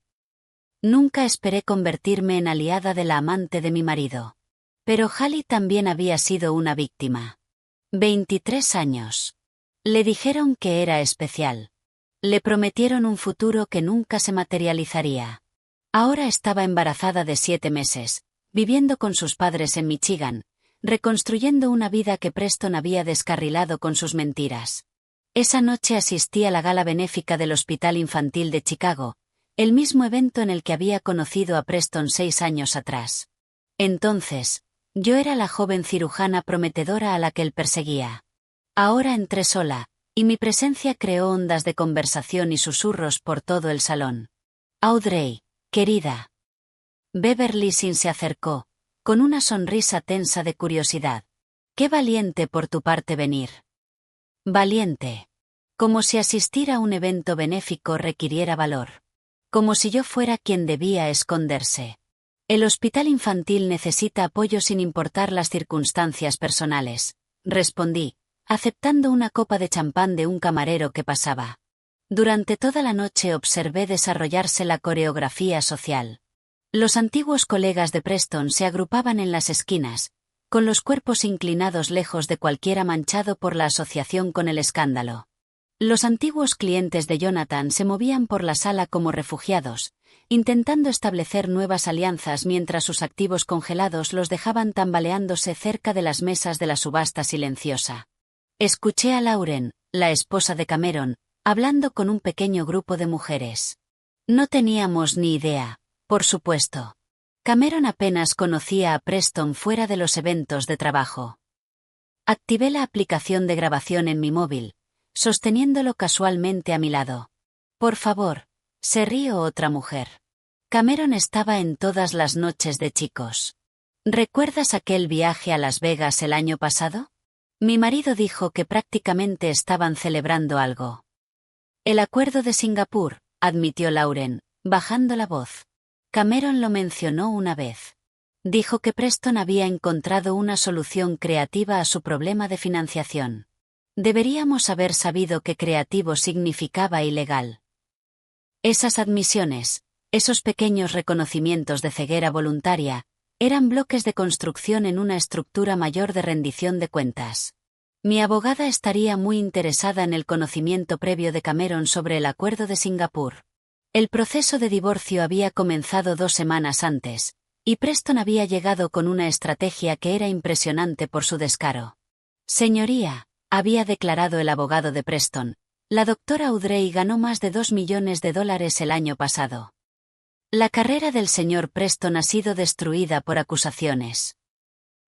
[SPEAKER 1] Nunca esperé convertirme en aliada de la amante de mi marido. Pero Hallie también había sido una víctima. 23 años. Le dijeron que era especial. Le prometieron un futuro que nunca se materializaría. Ahora estaba embarazada de 7 meses, viviendo con sus padres en Michigan, reconstruyendo una vida que Preston había descarrilado con sus mentiras. Esa noche asistí a la gala benéfica del Hospital Infantil de Chicago, el mismo evento en el que había conocido a Preston 6 años atrás. Entonces, yo era la joven cirujana prometedora a la que él perseguía. Ahora entré sola, y mi presencia creó ondas de conversación y susurros por todo el salón. Audrey, querida. Beverly Sin se acercó, con una sonrisa tensa de curiosidad. Qué valiente por tu parte venir. Valiente. Como si asistir a un evento benéfico requiriera valor. Como si yo fuera quien debía esconderse. El hospital infantil necesita apoyo sin importar las circunstancias personales, respondí, aceptando una copa de champán de un camarero que pasaba. Durante toda la noche observé desarrollarse la coreografía social. Los antiguos colegas de Preston se agrupaban en las esquinas, con los cuerpos inclinados lejos de cualquiera manchado por la asociación con el escándalo. Los antiguos clientes de Jonathan se movían por la sala como refugiados, intentando establecer nuevas alianzas mientras sus activos congelados los dejaban tambaleándose cerca de las mesas de la subasta silenciosa. Escuché a Lauren, la esposa de Cameron, hablando con un pequeño grupo de mujeres. No teníamos ni idea, por supuesto. Cameron apenas conocía a Preston fuera de los eventos de trabajo. Activé la aplicación de grabación en mi móvil, sosteniéndolo casualmente a mi lado. Por favor, se rió otra mujer. Cameron estaba en todas las noches de chicos. ¿Recuerdas aquel viaje a Las Vegas el año pasado? Mi marido dijo que prácticamente estaban celebrando algo. El acuerdo de Singapur, admitió Lauren, bajando la voz. Cameron lo mencionó una vez. Dijo que Preston había encontrado una solución creativa a su problema de financiación. Deberíamos haber sabido que creativo significaba ilegal. Esas admisiones, esos pequeños reconocimientos de ceguera voluntaria, eran bloques de construcción en una estructura mayor de rendición de cuentas. Mi abogada estaría muy interesada en el conocimiento previo de Cameron sobre el acuerdo de Singapur. El proceso de divorcio había comenzado 2 semanas antes, y Preston había llegado con una estrategia que era impresionante por su descaro. Señoría, había declarado el abogado de Preston, la doctora Audrey ganó más de $2 millones el año pasado. La carrera del señor Preston ha sido destruida por acusaciones.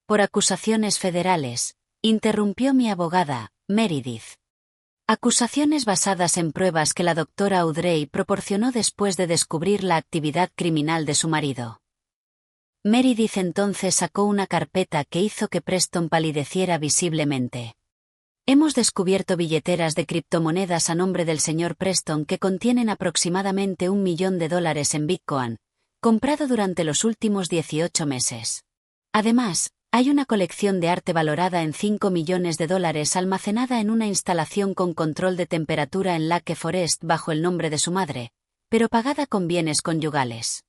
[SPEAKER 1] Por acusaciones federales, interrumpió mi abogada, Meredith. Acusaciones basadas en pruebas que la doctora Audrey proporcionó después de descubrir la actividad criminal de su marido. Meredith entonces sacó una carpeta que hizo que Preston palideciera visiblemente. Hemos descubierto billeteras de criptomonedas a nombre del señor Preston que contienen aproximadamente $1 millón en Bitcoin, comprado durante los últimos 18 meses. Además, hay una colección de arte valorada en $5 millones almacenada en una instalación con control de temperatura en Lake Forest bajo el nombre de su madre, pero pagada con bienes conyugales.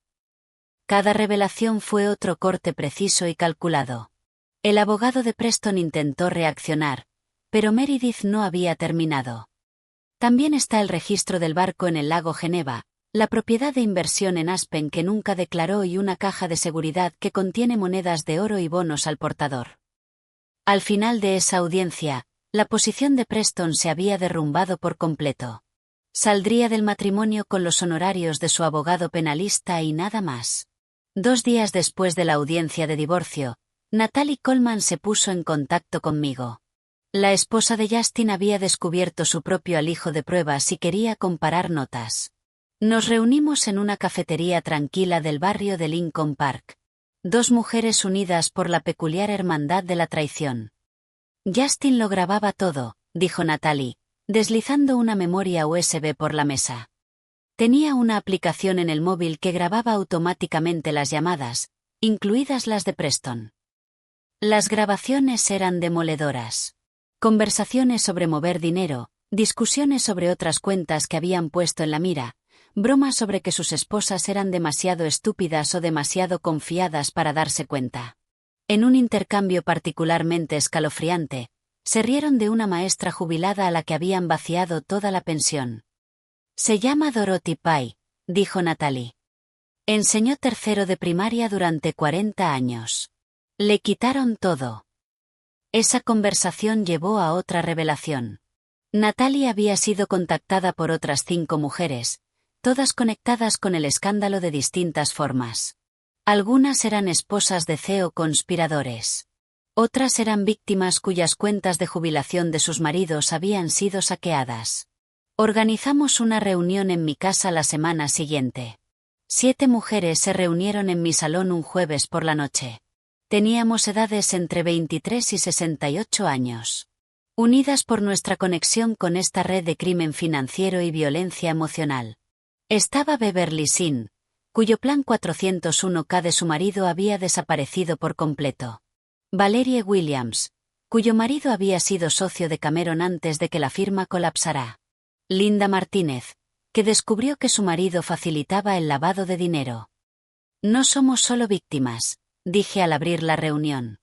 [SPEAKER 1] Cada revelación fue otro corte preciso y calculado. El abogado de Preston intentó reaccionar, pero Meredith no había terminado. También está el registro del barco en el lago Geneva, la propiedad de inversión en Aspen que nunca declaró y una caja de seguridad que contiene monedas de oro y bonos al portador. Al final de esa audiencia, la posición de Preston se había derrumbado por completo. Saldría del matrimonio con los honorarios de su abogado penalista y nada más. 2 días después de la audiencia de divorcio, Natalie Coleman se puso en contacto conmigo. La esposa de Justin había descubierto su propio alijo de pruebas y quería comparar notas. Nos reunimos en una cafetería tranquila del barrio de Lincoln Park. 2 mujeres unidas por la peculiar hermandad de la traición. Justin lo grababa todo, dijo Natalie, deslizando una memoria USB por la mesa. Tenía una aplicación en el móvil que grababa automáticamente las llamadas, incluidas las de Preston. Las grabaciones eran demoledoras. Conversaciones sobre mover dinero, discusiones sobre otras cuentas que habían puesto en la mira, bromas sobre que sus esposas eran demasiado estúpidas o demasiado confiadas para darse cuenta. En un intercambio particularmente escalofriante, se rieron de una maestra jubilada a la que habían vaciado toda la pensión. Se llama Dorothy Pye, dijo Natalie. Enseñó 3º de primaria durante 40 años. Le quitaron todo. Esa conversación llevó a otra revelación. Natalie había sido contactada por otras 5 mujeres, todas conectadas con el escándalo de distintas formas. Algunas eran esposas de CEO conspiradores. Otras eran víctimas cuyas cuentas de jubilación de sus maridos habían sido saqueadas. Organizamos una reunión en mi casa la semana siguiente. 7 mujeres se reunieron en mi salón un jueves por la noche. Teníamos edades entre 23 y 68 años. Unidas por nuestra conexión con esta red de crimen financiero y violencia emocional. Estaba Beverly Sin, cuyo plan 401k de su marido había desaparecido por completo. Valerie Williams, cuyo marido había sido socio de Cameron antes de que la firma colapsara. Linda Martínez, que descubrió que su marido facilitaba el lavado de dinero. No somos solo víctimas, dije al abrir la reunión.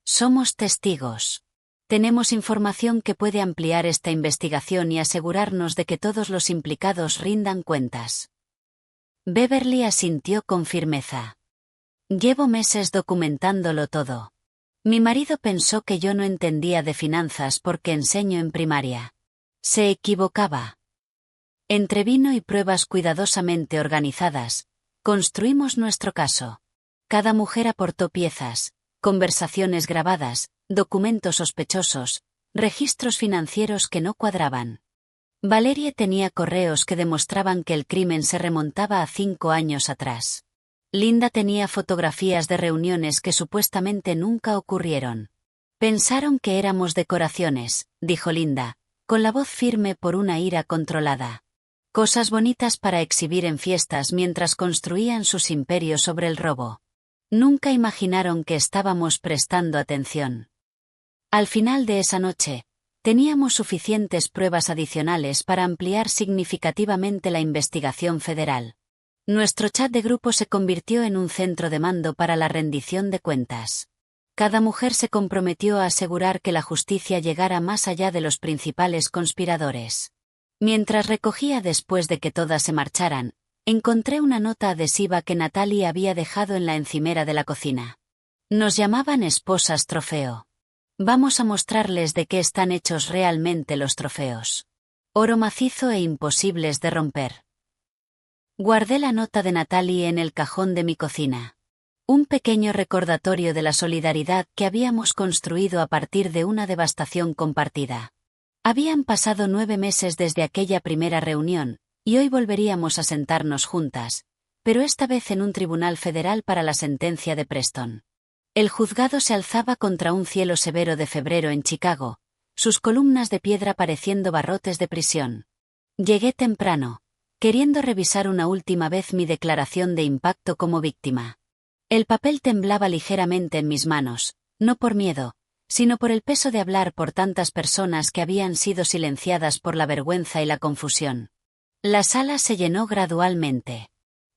[SPEAKER 1] Somos testigos. Tenemos información que puede ampliar esta investigación y asegurarnos de que todos los implicados rindan cuentas. Beverly asintió con firmeza. Llevo meses documentándolo todo. Mi marido pensó que yo no entendía de finanzas porque enseño en primaria. Se equivocaba. Entre vino y pruebas cuidadosamente organizadas, construimos nuestro caso. Cada mujer aportó piezas, conversaciones grabadas, documentos sospechosos, registros financieros que no cuadraban. Valerie tenía correos que demostraban que el crimen se remontaba a 5 años atrás. Linda tenía fotografías de reuniones que supuestamente nunca ocurrieron. Pensaron que éramos decoraciones, dijo Linda, con la voz firme por una ira controlada. Cosas bonitas para exhibir en fiestas mientras construían sus imperios sobre el robo. Nunca imaginaron que estábamos prestando atención. Al final de esa noche, teníamos suficientes pruebas adicionales para ampliar significativamente la investigación federal. Nuestro chat de grupo se convirtió en un centro de mando para la rendición de cuentas. Cada mujer se comprometió a asegurar que la justicia llegara más allá de los principales conspiradores. Mientras recogía después de que todas se marcharan, encontré una nota adhesiva que Natalie había dejado en la encimera de la cocina. Nos llamaban esposas trofeo. Vamos a mostrarles de qué están hechos realmente los trofeos. Oro macizo e imposibles de romper. Guardé la nota de Natalie en el cajón de mi cocina. Un pequeño recordatorio de la solidaridad que habíamos construido a partir de una devastación compartida. Habían pasado 9 meses desde aquella primera reunión, y hoy volveríamos a sentarnos juntas, pero esta vez en un tribunal federal para la sentencia de Preston. El juzgado se alzaba contra un cielo severo de febrero en Chicago, sus columnas de piedra pareciendo barrotes de prisión. Llegué temprano, queriendo revisar una última vez mi declaración de impacto como víctima. El papel temblaba ligeramente en mis manos, no por miedo, sino por el peso de hablar por tantas personas que habían sido silenciadas por la vergüenza y la confusión. La sala se llenó gradualmente.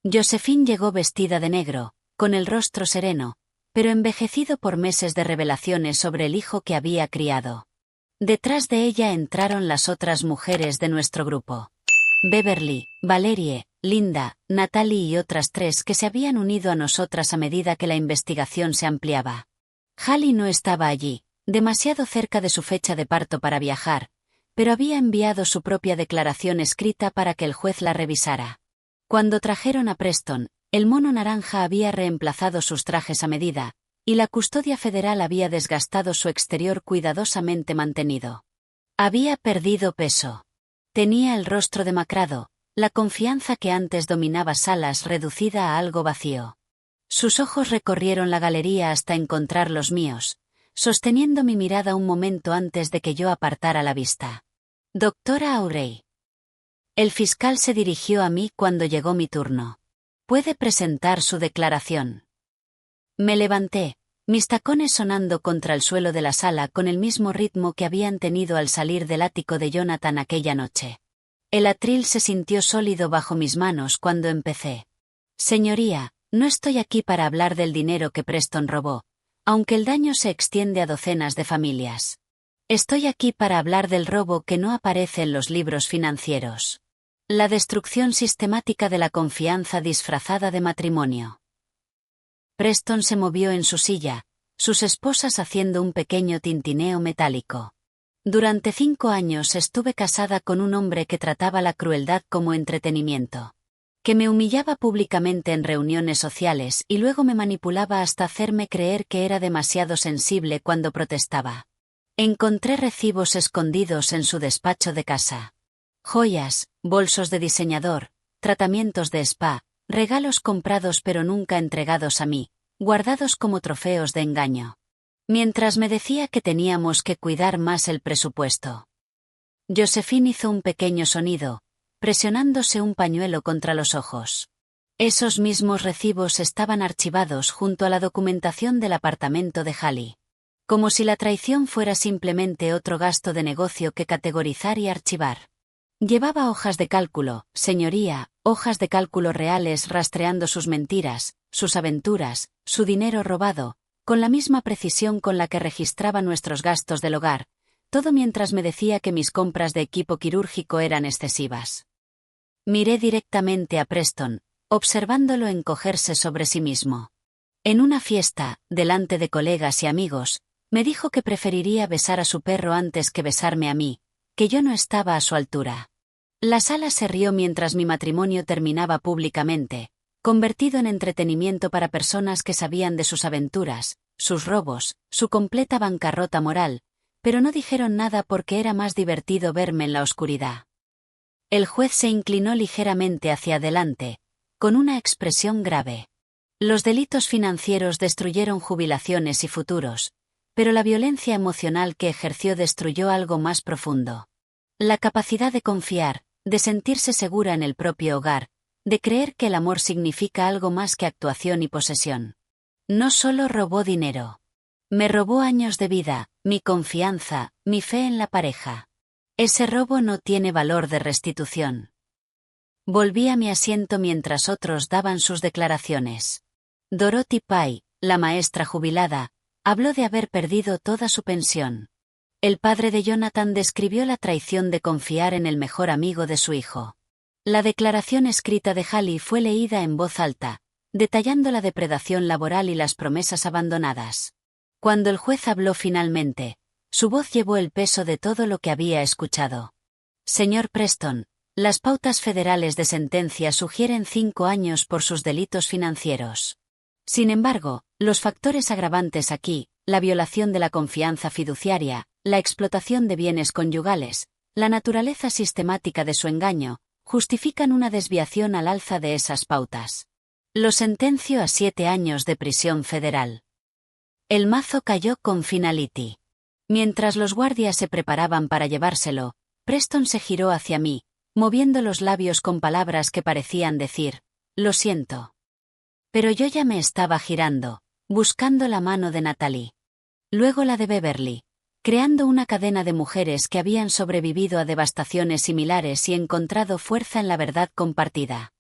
[SPEAKER 1] Josephine llegó vestida de negro, con el rostro sereno, pero envejecido por meses de revelaciones sobre el hijo que había criado. Detrás de ella entraron las otras mujeres de nuestro grupo. Beverly, Valerie, Linda, Natalie y otras 3 que se habían unido a nosotras a medida que la investigación se ampliaba. Hallie no estaba allí, demasiado cerca de su fecha de parto para viajar, pero había enviado su propia declaración escrita para que el juez la revisara. Cuando trajeron a Preston, el mono naranja había reemplazado sus trajes a medida, y la custodia federal había desgastado su exterior cuidadosamente mantenido. Había perdido peso. Tenía el rostro demacrado, la confianza que antes dominaba salas reducida a algo vacío. Sus ojos recorrieron la galería hasta encontrar los míos, sosteniendo mi mirada un momento antes de que yo apartara la vista. Doctora Aurey. El fiscal se dirigió a mí cuando llegó mi turno. ¿Puede presentar su declaración? Me levanté, mis tacones sonando contra el suelo de la sala con el mismo ritmo que habían tenido al salir del ático de Jonathan aquella noche. El atril se sintió sólido bajo mis manos cuando empecé. Señoría, no estoy aquí para hablar del dinero que Preston robó, aunque el daño se extiende a docenas de familias. Estoy aquí para hablar del robo que no aparece en los libros financieros. La destrucción sistemática de la confianza disfrazada de matrimonio. Preston se movió en su silla, sus esposas haciendo un pequeño tintineo metálico. Durante 5 años estuve casada con un hombre que trataba la crueldad como entretenimiento. Que me humillaba públicamente en reuniones sociales y luego me manipulaba hasta hacerme creer que era demasiado sensible cuando protestaba. Encontré recibos escondidos en su despacho de casa. Joyas, bolsos de diseñador, tratamientos de spa, regalos comprados pero nunca entregados a mí, guardados como trofeos de engaño. Mientras me decía que teníamos que cuidar más el presupuesto. Josephine hizo un pequeño sonido, presionándose un pañuelo contra los ojos. Esos mismos recibos estaban archivados junto a la documentación del apartamento de Hallie. Como si la traición fuera simplemente otro gasto de negocio que categorizar y archivar. Llevaba hojas de cálculo, señoría, hojas de cálculo reales rastreando sus mentiras, sus aventuras, su dinero robado, con la misma precisión con la que registraba nuestros gastos del hogar, todo mientras me decía que mis compras de equipo quirúrgico eran excesivas. Miré directamente a Preston, observándolo encogerse sobre sí mismo. En una fiesta, delante de colegas y amigos, me dijo que preferiría besar a su perro antes que besarme a mí, que yo no estaba a su altura. La sala se rió mientras mi matrimonio terminaba públicamente, convertido en entretenimiento para personas que sabían de sus aventuras, sus robos, su completa bancarrota moral, pero no dijeron nada porque era más divertido verme en la oscuridad. El juez se inclinó ligeramente hacia adelante, con una expresión grave. Los delitos financieros destruyeron jubilaciones y futuros, pero la violencia emocional que ejerció destruyó algo más profundo. La capacidad de confiar, de sentirse segura en el propio hogar, de creer que el amor significa algo más que actuación y posesión. No solo robó dinero. Me robó años de vida, mi confianza, mi fe en la pareja. Ese robo no tiene valor de restitución. Volví a mi asiento mientras otros daban sus declaraciones. Dorothy Pye, la maestra jubilada, habló de haber perdido toda su pensión. El padre de Jonathan describió la traición de confiar en el mejor amigo de su hijo. La declaración escrita de Hallie fue leída en voz alta, detallando la depredación laboral y las promesas abandonadas. Cuando el juez habló finalmente, su voz llevó el peso de todo lo que había escuchado. Señor Preston, las pautas federales de sentencia sugieren 5 años por sus delitos financieros. Sin embargo, los factores agravantes aquí, la violación de la confianza fiduciaria, la explotación de bienes conyugales, la naturaleza sistemática de su engaño, justifican una desviación al alza de esas pautas. Lo sentencio a 7 años de prisión federal. El mazo cayó con Finality. Mientras los guardias se preparaban para llevárselo, Preston se giró hacia mí, moviendo los labios con palabras que parecían decir, «Lo siento». Pero yo ya me estaba girando, buscando la mano de Natalie. Luego la de Beverly, creando una cadena de mujeres que habían sobrevivido a devastaciones similares y encontrado fuerza en la verdad compartida.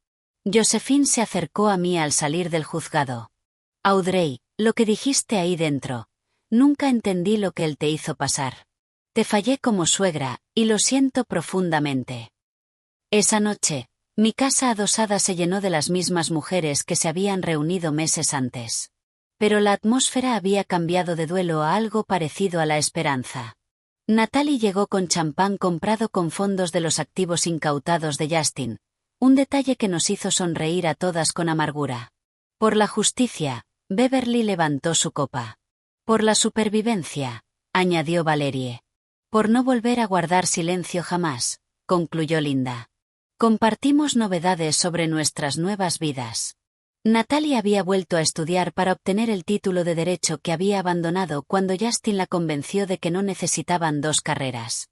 [SPEAKER 1] Josephine se acercó a mí al salir del juzgado. «Audrey, lo que dijiste ahí dentro. Nunca entendí lo que él te hizo pasar. Te fallé como suegra, y lo siento profundamente». Esa noche, mi casa adosada se llenó de las mismas mujeres que se habían reunido meses antes. Pero la atmósfera había cambiado de duelo a algo parecido a la esperanza. Natalie llegó con champán comprado con fondos de los activos incautados de Justin, un detalle que nos hizo sonreír a todas con amargura. Por la justicia, Beverly levantó su copa. Por la supervivencia, añadió Valerie. Por no volver a guardar silencio jamás, concluyó Linda. Compartimos novedades sobre nuestras nuevas vidas. Natalie había vuelto a estudiar para obtener el título de Derecho que había abandonado cuando Justin la convenció de que no necesitaban 2 carreras.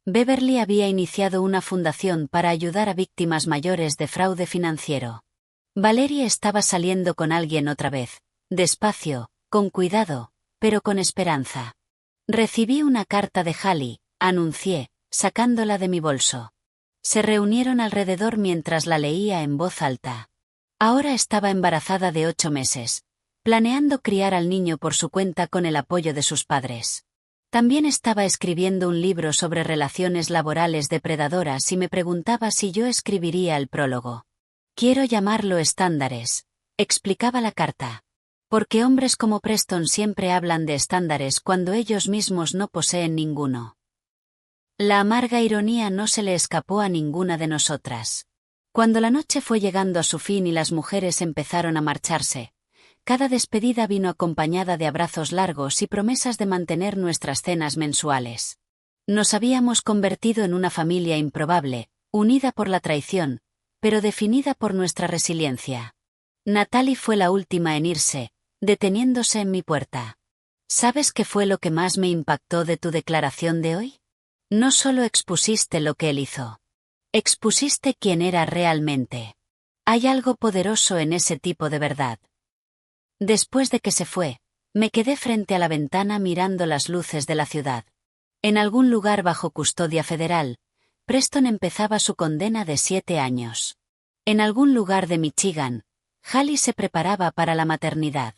[SPEAKER 1] Beverly había iniciado una fundación para ayudar a víctimas mayores de fraude financiero. Valerie estaba saliendo con alguien otra vez, despacio, con cuidado, pero con esperanza. Recibí una carta de Hallie, anuncié, sacándola de mi bolso. Se reunieron alrededor mientras la leía en voz alta. Ahora estaba embarazada de 8 meses, planeando criar al niño por su cuenta con el apoyo de sus padres. También estaba escribiendo un libro sobre relaciones laborales depredadoras y me preguntaba si yo escribiría el prólogo. Quiero llamarlo estándares, explicaba la carta. Porque hombres como Preston siempre hablan de estándares cuando ellos mismos no poseen ninguno. La amarga ironía no se le escapó a ninguna de nosotras. Cuando la noche fue llegando a su fin y las mujeres empezaron a marcharse, cada despedida vino acompañada de abrazos largos y promesas de mantener nuestras cenas mensuales. Nos habíamos convertido en una familia improbable, unida por la traición, pero definida por nuestra resiliencia. Natalie fue la última en irse, deteniéndose en mi puerta. ¿Sabes qué fue lo que más me impactó de tu declaración de hoy? No solo expusiste lo que él hizo. Expusiste quién era realmente. Hay algo poderoso en ese tipo de verdad. Después de que se fue, me quedé frente a la ventana mirando las luces de la ciudad. En algún lugar bajo custodia federal, Preston empezaba su condena de 7 años. En algún lugar de Michigan, Hallie se preparaba para la maternidad.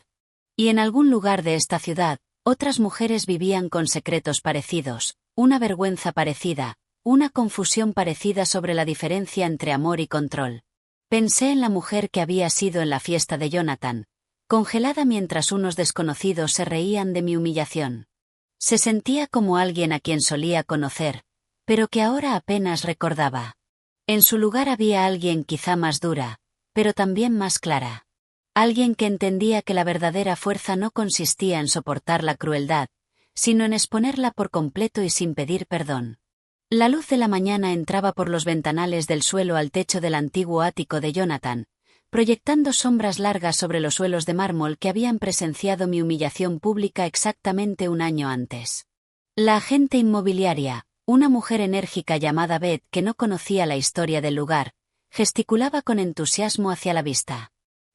[SPEAKER 1] Y en algún lugar de esta ciudad, otras mujeres vivían con secretos parecidos, una vergüenza parecida, una confusión parecida sobre la diferencia entre amor y control. Pensé en la mujer que había sido en la fiesta de Jonathan, congelada mientras unos desconocidos se reían de mi humillación. Se sentía como alguien a quien solía conocer, pero que ahora apenas recordaba. En su lugar había alguien quizá más dura, pero también más clara. Alguien que entendía que la verdadera fuerza no consistía en soportar la crueldad, sino en exponerla por completo y sin pedir perdón. La luz de la mañana entraba por los ventanales del suelo al techo del antiguo ático de Jonathan, proyectando sombras largas sobre los suelos de mármol que habían presenciado mi humillación pública exactamente un año antes. La agente inmobiliaria, una mujer enérgica llamada Beth que no conocía la historia del lugar, gesticulaba con entusiasmo hacia la vista.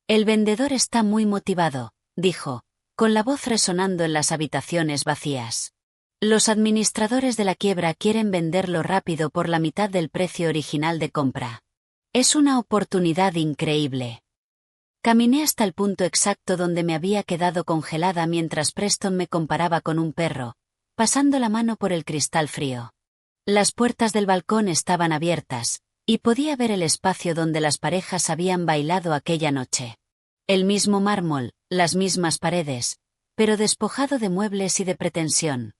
[SPEAKER 1] «El vendedor está muy motivado», dijo, con la voz resonando en las habitaciones vacías. «Los administradores de la quiebra quieren venderlo rápido por la mitad del precio original de compra. Es una oportunidad increíble». Caminé hasta el punto exacto donde me había quedado congelada mientras Preston me comparaba con un perro, pasando la mano por el cristal frío. Las puertas del balcón estaban abiertas, y podía ver el espacio donde las parejas habían bailado aquella noche. El mismo mármol, las mismas paredes, pero despojado de muebles y de pretensión.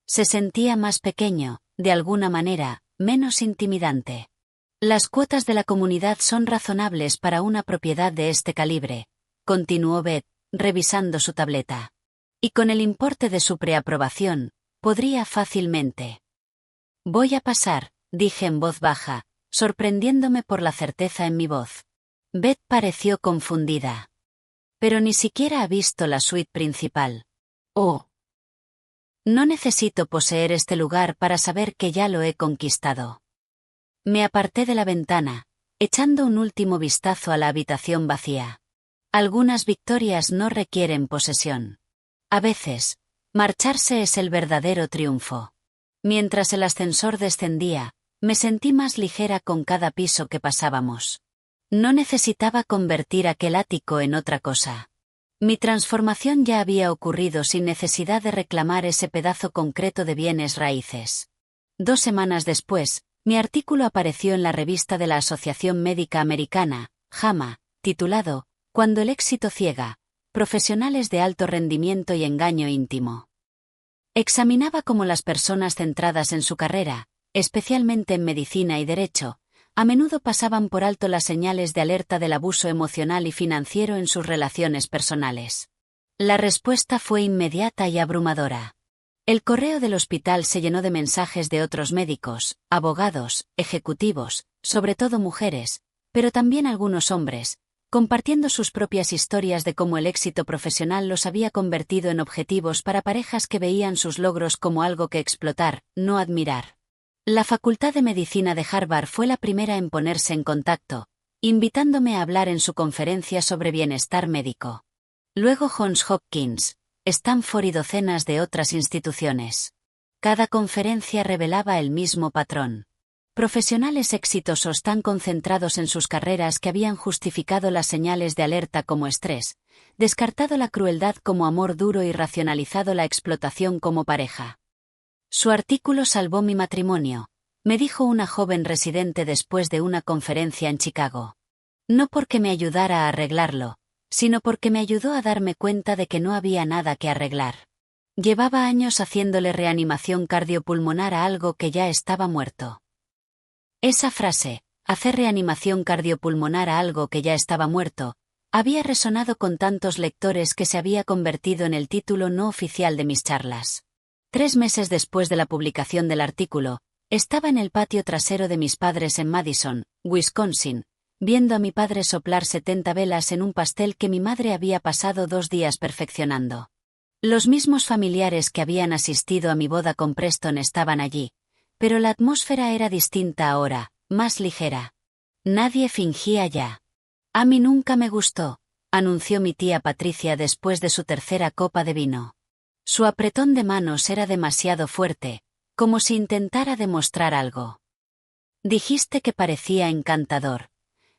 [SPEAKER 1] Se sentía más pequeño, de alguna manera, menos intimidante. «Las cuotas de la comunidad son razonables para una propiedad de este calibre», continuó Beth, revisando su tableta. «Y con el importe de su preaprobación, podría fácilmente». «Voy a pasar», dije en voz baja, sorprendiéndome por la certeza en mi voz. Beth pareció confundida. «Pero ni siquiera ha visto la suite principal». «Oh. No necesito poseer este lugar para saber que ya lo he conquistado». Me aparté de la ventana, echando un último vistazo a la habitación vacía. Algunas victorias no requieren posesión. A veces, marcharse es el verdadero triunfo. Mientras el ascensor descendía, me sentí más ligera con cada piso que pasábamos. No necesitaba convertir aquel ático en otra cosa. Mi transformación ya había ocurrido sin necesidad de reclamar ese pedazo concreto de bienes raíces. 2 semanas después, mi artículo apareció en la revista de la Asociación Médica Americana, JAMA, titulado «Cuando el éxito ciega, profesionales de alto rendimiento y engaño íntimo». Examinaba cómo las personas centradas en su carrera, especialmente en medicina y derecho, a menudo pasaban por alto las señales de alerta del abuso emocional y financiero en sus relaciones personales. La respuesta fue inmediata y abrumadora. El correo del hospital se llenó de mensajes de otros médicos, abogados, ejecutivos, sobre todo mujeres, pero también algunos hombres, compartiendo sus propias historias de cómo el éxito profesional los había convertido en objetivos para parejas que veían sus logros como algo que explotar, no admirar. La Facultad de Medicina de Harvard fue la primera en ponerse en contacto, invitándome a hablar en su conferencia sobre bienestar médico. Luego Johns Hopkins, Stanford y docenas de otras instituciones. Cada conferencia revelaba el mismo patrón. Profesionales exitosos tan concentrados en sus carreras que habían justificado las señales de alerta como estrés, descartado la crueldad como amor duro y racionalizado la explotación como pareja. «Su artículo salvó mi matrimonio», me dijo una joven residente después de una conferencia en Chicago. No porque me ayudara a arreglarlo, sino porque me ayudó a darme cuenta de que no había nada que arreglar. Llevaba años haciéndole reanimación cardiopulmonar a algo que ya estaba muerto. Esa frase, hacer reanimación cardiopulmonar a algo que ya estaba muerto, había resonado con tantos lectores que se había convertido en el título no oficial de mis charlas. 3 meses después de la publicación del artículo, estaba en el patio trasero de mis padres en Madison, Wisconsin, viendo a mi padre soplar 70 velas en un pastel que mi madre había pasado 2 días perfeccionando. Los mismos familiares que habían asistido a mi boda con Preston estaban allí, pero la atmósfera era distinta ahora, más ligera. Nadie fingía ya. «A mí nunca me gustó», anunció mi tía Patricia después de su 3ª copa de vino. Su apretón de manos era demasiado fuerte, como si intentara demostrar algo. «Dijiste que parecía encantador»,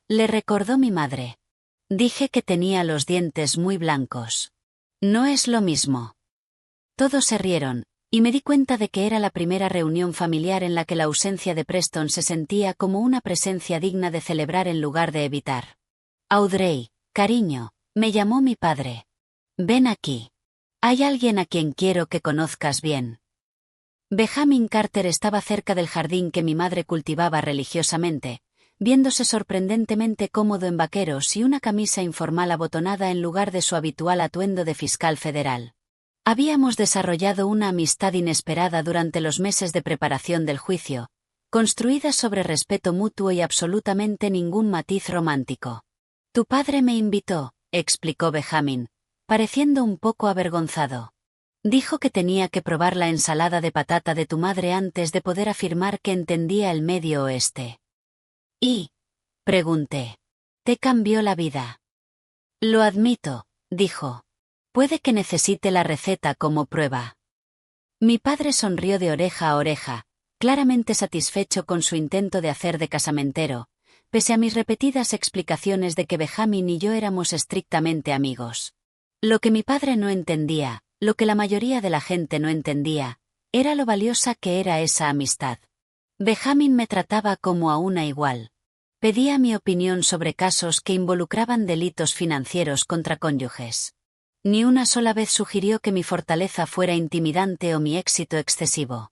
[SPEAKER 1] le recordó mi madre. «Dije que tenía los dientes muy blancos». «No es lo mismo». Todos se rieron, y me di cuenta de que era la primera reunión familiar en la que la ausencia de Preston se sentía como una presencia digna de celebrar en lugar de evitar. «Audrey, cariño», me llamó mi padre. «Ven aquí. Hay alguien a quien quiero que conozcas bien». Benjamin Carter estaba cerca del jardín que mi madre cultivaba religiosamente, viéndose sorprendentemente cómodo en vaqueros y una camisa informal abotonada en lugar de su habitual atuendo de fiscal federal. Habíamos desarrollado una amistad inesperada durante los meses de preparación del juicio, construida sobre respeto mutuo y absolutamente ningún matiz romántico. Tu padre me invitó, explicó Benjamin, pareciendo un poco avergonzado. Dijo que tenía que probar la ensalada de patata de tu madre antes de poder afirmar que entendía el Medio Oeste. ¿Y? Pregunté. ¿Te cambió la vida? Lo admito, dijo. Puede que necesite la receta como prueba. Mi padre sonrió de oreja a oreja, claramente satisfecho con su intento de hacer de casamentero, pese a mis repetidas explicaciones de que Benjamin y yo éramos estrictamente amigos. Lo que mi padre no entendía, lo que la mayoría de la gente no entendía, era lo valiosa que era esa amistad. Benjamin me trataba como a una igual. Pedía mi opinión sobre casos que involucraban delitos financieros contra cónyuges. Ni una sola vez sugirió que mi fortaleza fuera intimidante o mi éxito excesivo.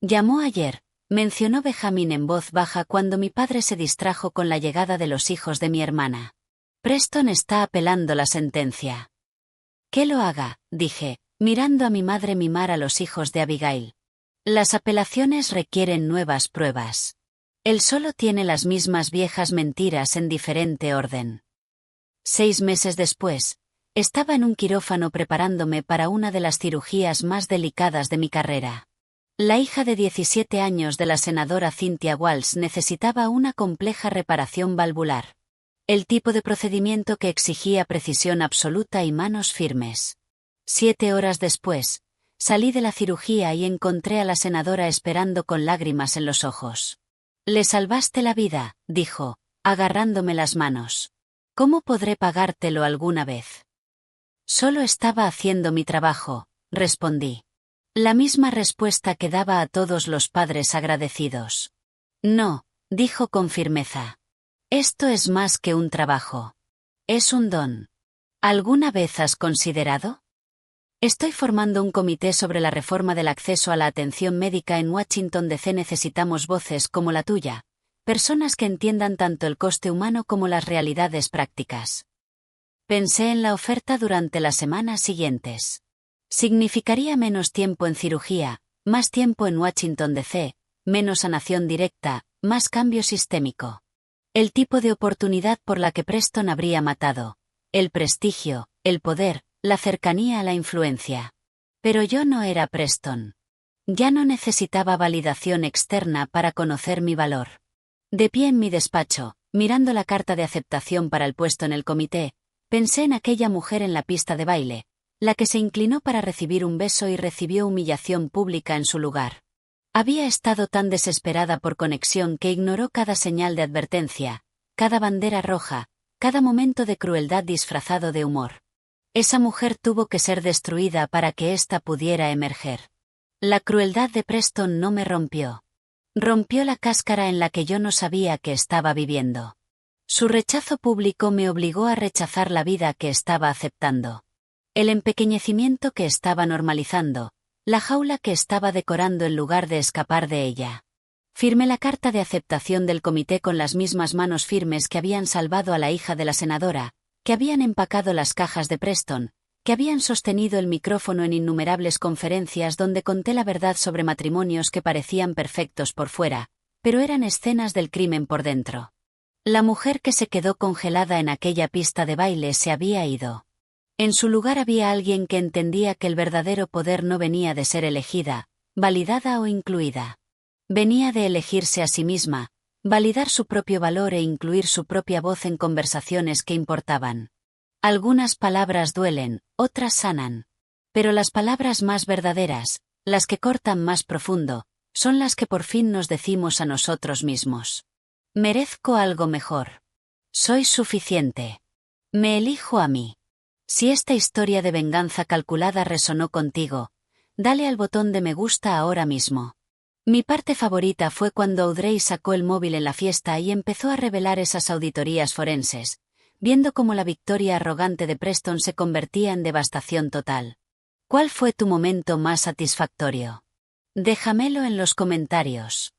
[SPEAKER 1] Llamó ayer, mencionó Benjamin en voz baja cuando mi padre se distrajo con la llegada de los hijos de mi hermana. Preston está apelando la sentencia. Que lo haga, dije, mirando a mi madre mimar a los hijos de Abigail. Las apelaciones requieren nuevas pruebas. Él solo tiene las mismas viejas mentiras en diferente orden. 6 meses después, estaba en un quirófano preparándome para una de las cirugías más delicadas de mi carrera. La hija de 17 años de la senadora Cynthia Walsh necesitaba una compleja reparación valvular. El tipo de procedimiento que exigía precisión absoluta y manos firmes. 7 horas después, salí de la cirugía y encontré a la senadora esperando con lágrimas en los ojos. Le salvaste la vida, dijo, agarrándome las manos. ¿Cómo podré pagártelo alguna vez? Solo estaba haciendo mi trabajo, respondí. La misma respuesta que daba a todos los padres agradecidos. No, dijo con firmeza. Esto es más que un trabajo. Es un don. ¿Alguna vez has considerado? Estoy formando un comité sobre la reforma del acceso a la atención médica en Washington DC. Necesitamos voces como la tuya, personas que entiendan tanto el coste humano como las realidades prácticas. Pensé en la oferta durante las semanas siguientes. Significaría menos tiempo en cirugía, más tiempo en Washington DC, menos sanación directa, más cambio sistémico. El tipo de oportunidad por la que Preston habría matado. El prestigio, el poder, la cercanía a la influencia. Pero yo no era Preston. Ya no necesitaba validación externa para conocer mi valor. De pie en mi despacho, mirando la carta de aceptación para el puesto en el comité, pensé en aquella mujer en la pista de baile, la que se inclinó para recibir un beso y recibió humillación pública en su lugar. Había estado tan desesperada por conexión que ignoró cada señal de advertencia, cada bandera roja, cada momento de crueldad disfrazado de humor. Esa mujer tuvo que ser destruida para que ésta pudiera emerger. La crueldad de Preston no me rompió. Rompió la cáscara en la que yo no sabía que estaba viviendo. Su rechazo público me obligó a rechazar la vida que estaba aceptando. El empequeñecimiento que estaba normalizando, la jaula que estaba decorando en lugar de escapar de ella. Firmé la carta de aceptación del comité con las mismas manos firmes que habían salvado a la hija de la senadora, que habían empacado las cajas de Preston, que habían sostenido el micrófono en innumerables conferencias donde conté la verdad sobre matrimonios que parecían perfectos por fuera, pero eran escenas del crimen por dentro. La mujer que se quedó congelada en aquella pista de baile se había ido. En su lugar había alguien que entendía que el verdadero poder no venía de ser elegida, validada o incluida. Venía de elegirse a sí misma, validar su propio valor e incluir su propia voz en conversaciones que importaban. Algunas palabras duelen, otras sanan. Pero las palabras más verdaderas, las que cortan más profundo, son las que por fin nos decimos a nosotros mismos. Merezco algo mejor. Soy suficiente. Me elijo a mí. Si esta historia de venganza calculada resonó contigo, dale al botón de me gusta ahora mismo. Mi parte favorita fue cuando Audrey sacó el móvil en la fiesta y empezó a revelar esas auditorías forenses, viendo cómo la victoria arrogante de Preston se convertía en devastación total. ¿Cuál fue tu momento más satisfactorio? Déjamelo en los comentarios.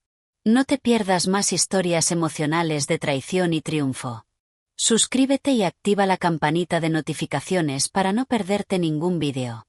[SPEAKER 1] No te pierdas más historias emocionales de traición y triunfo. Suscríbete y activa la campanita de notificaciones para no perderte ningún vídeo.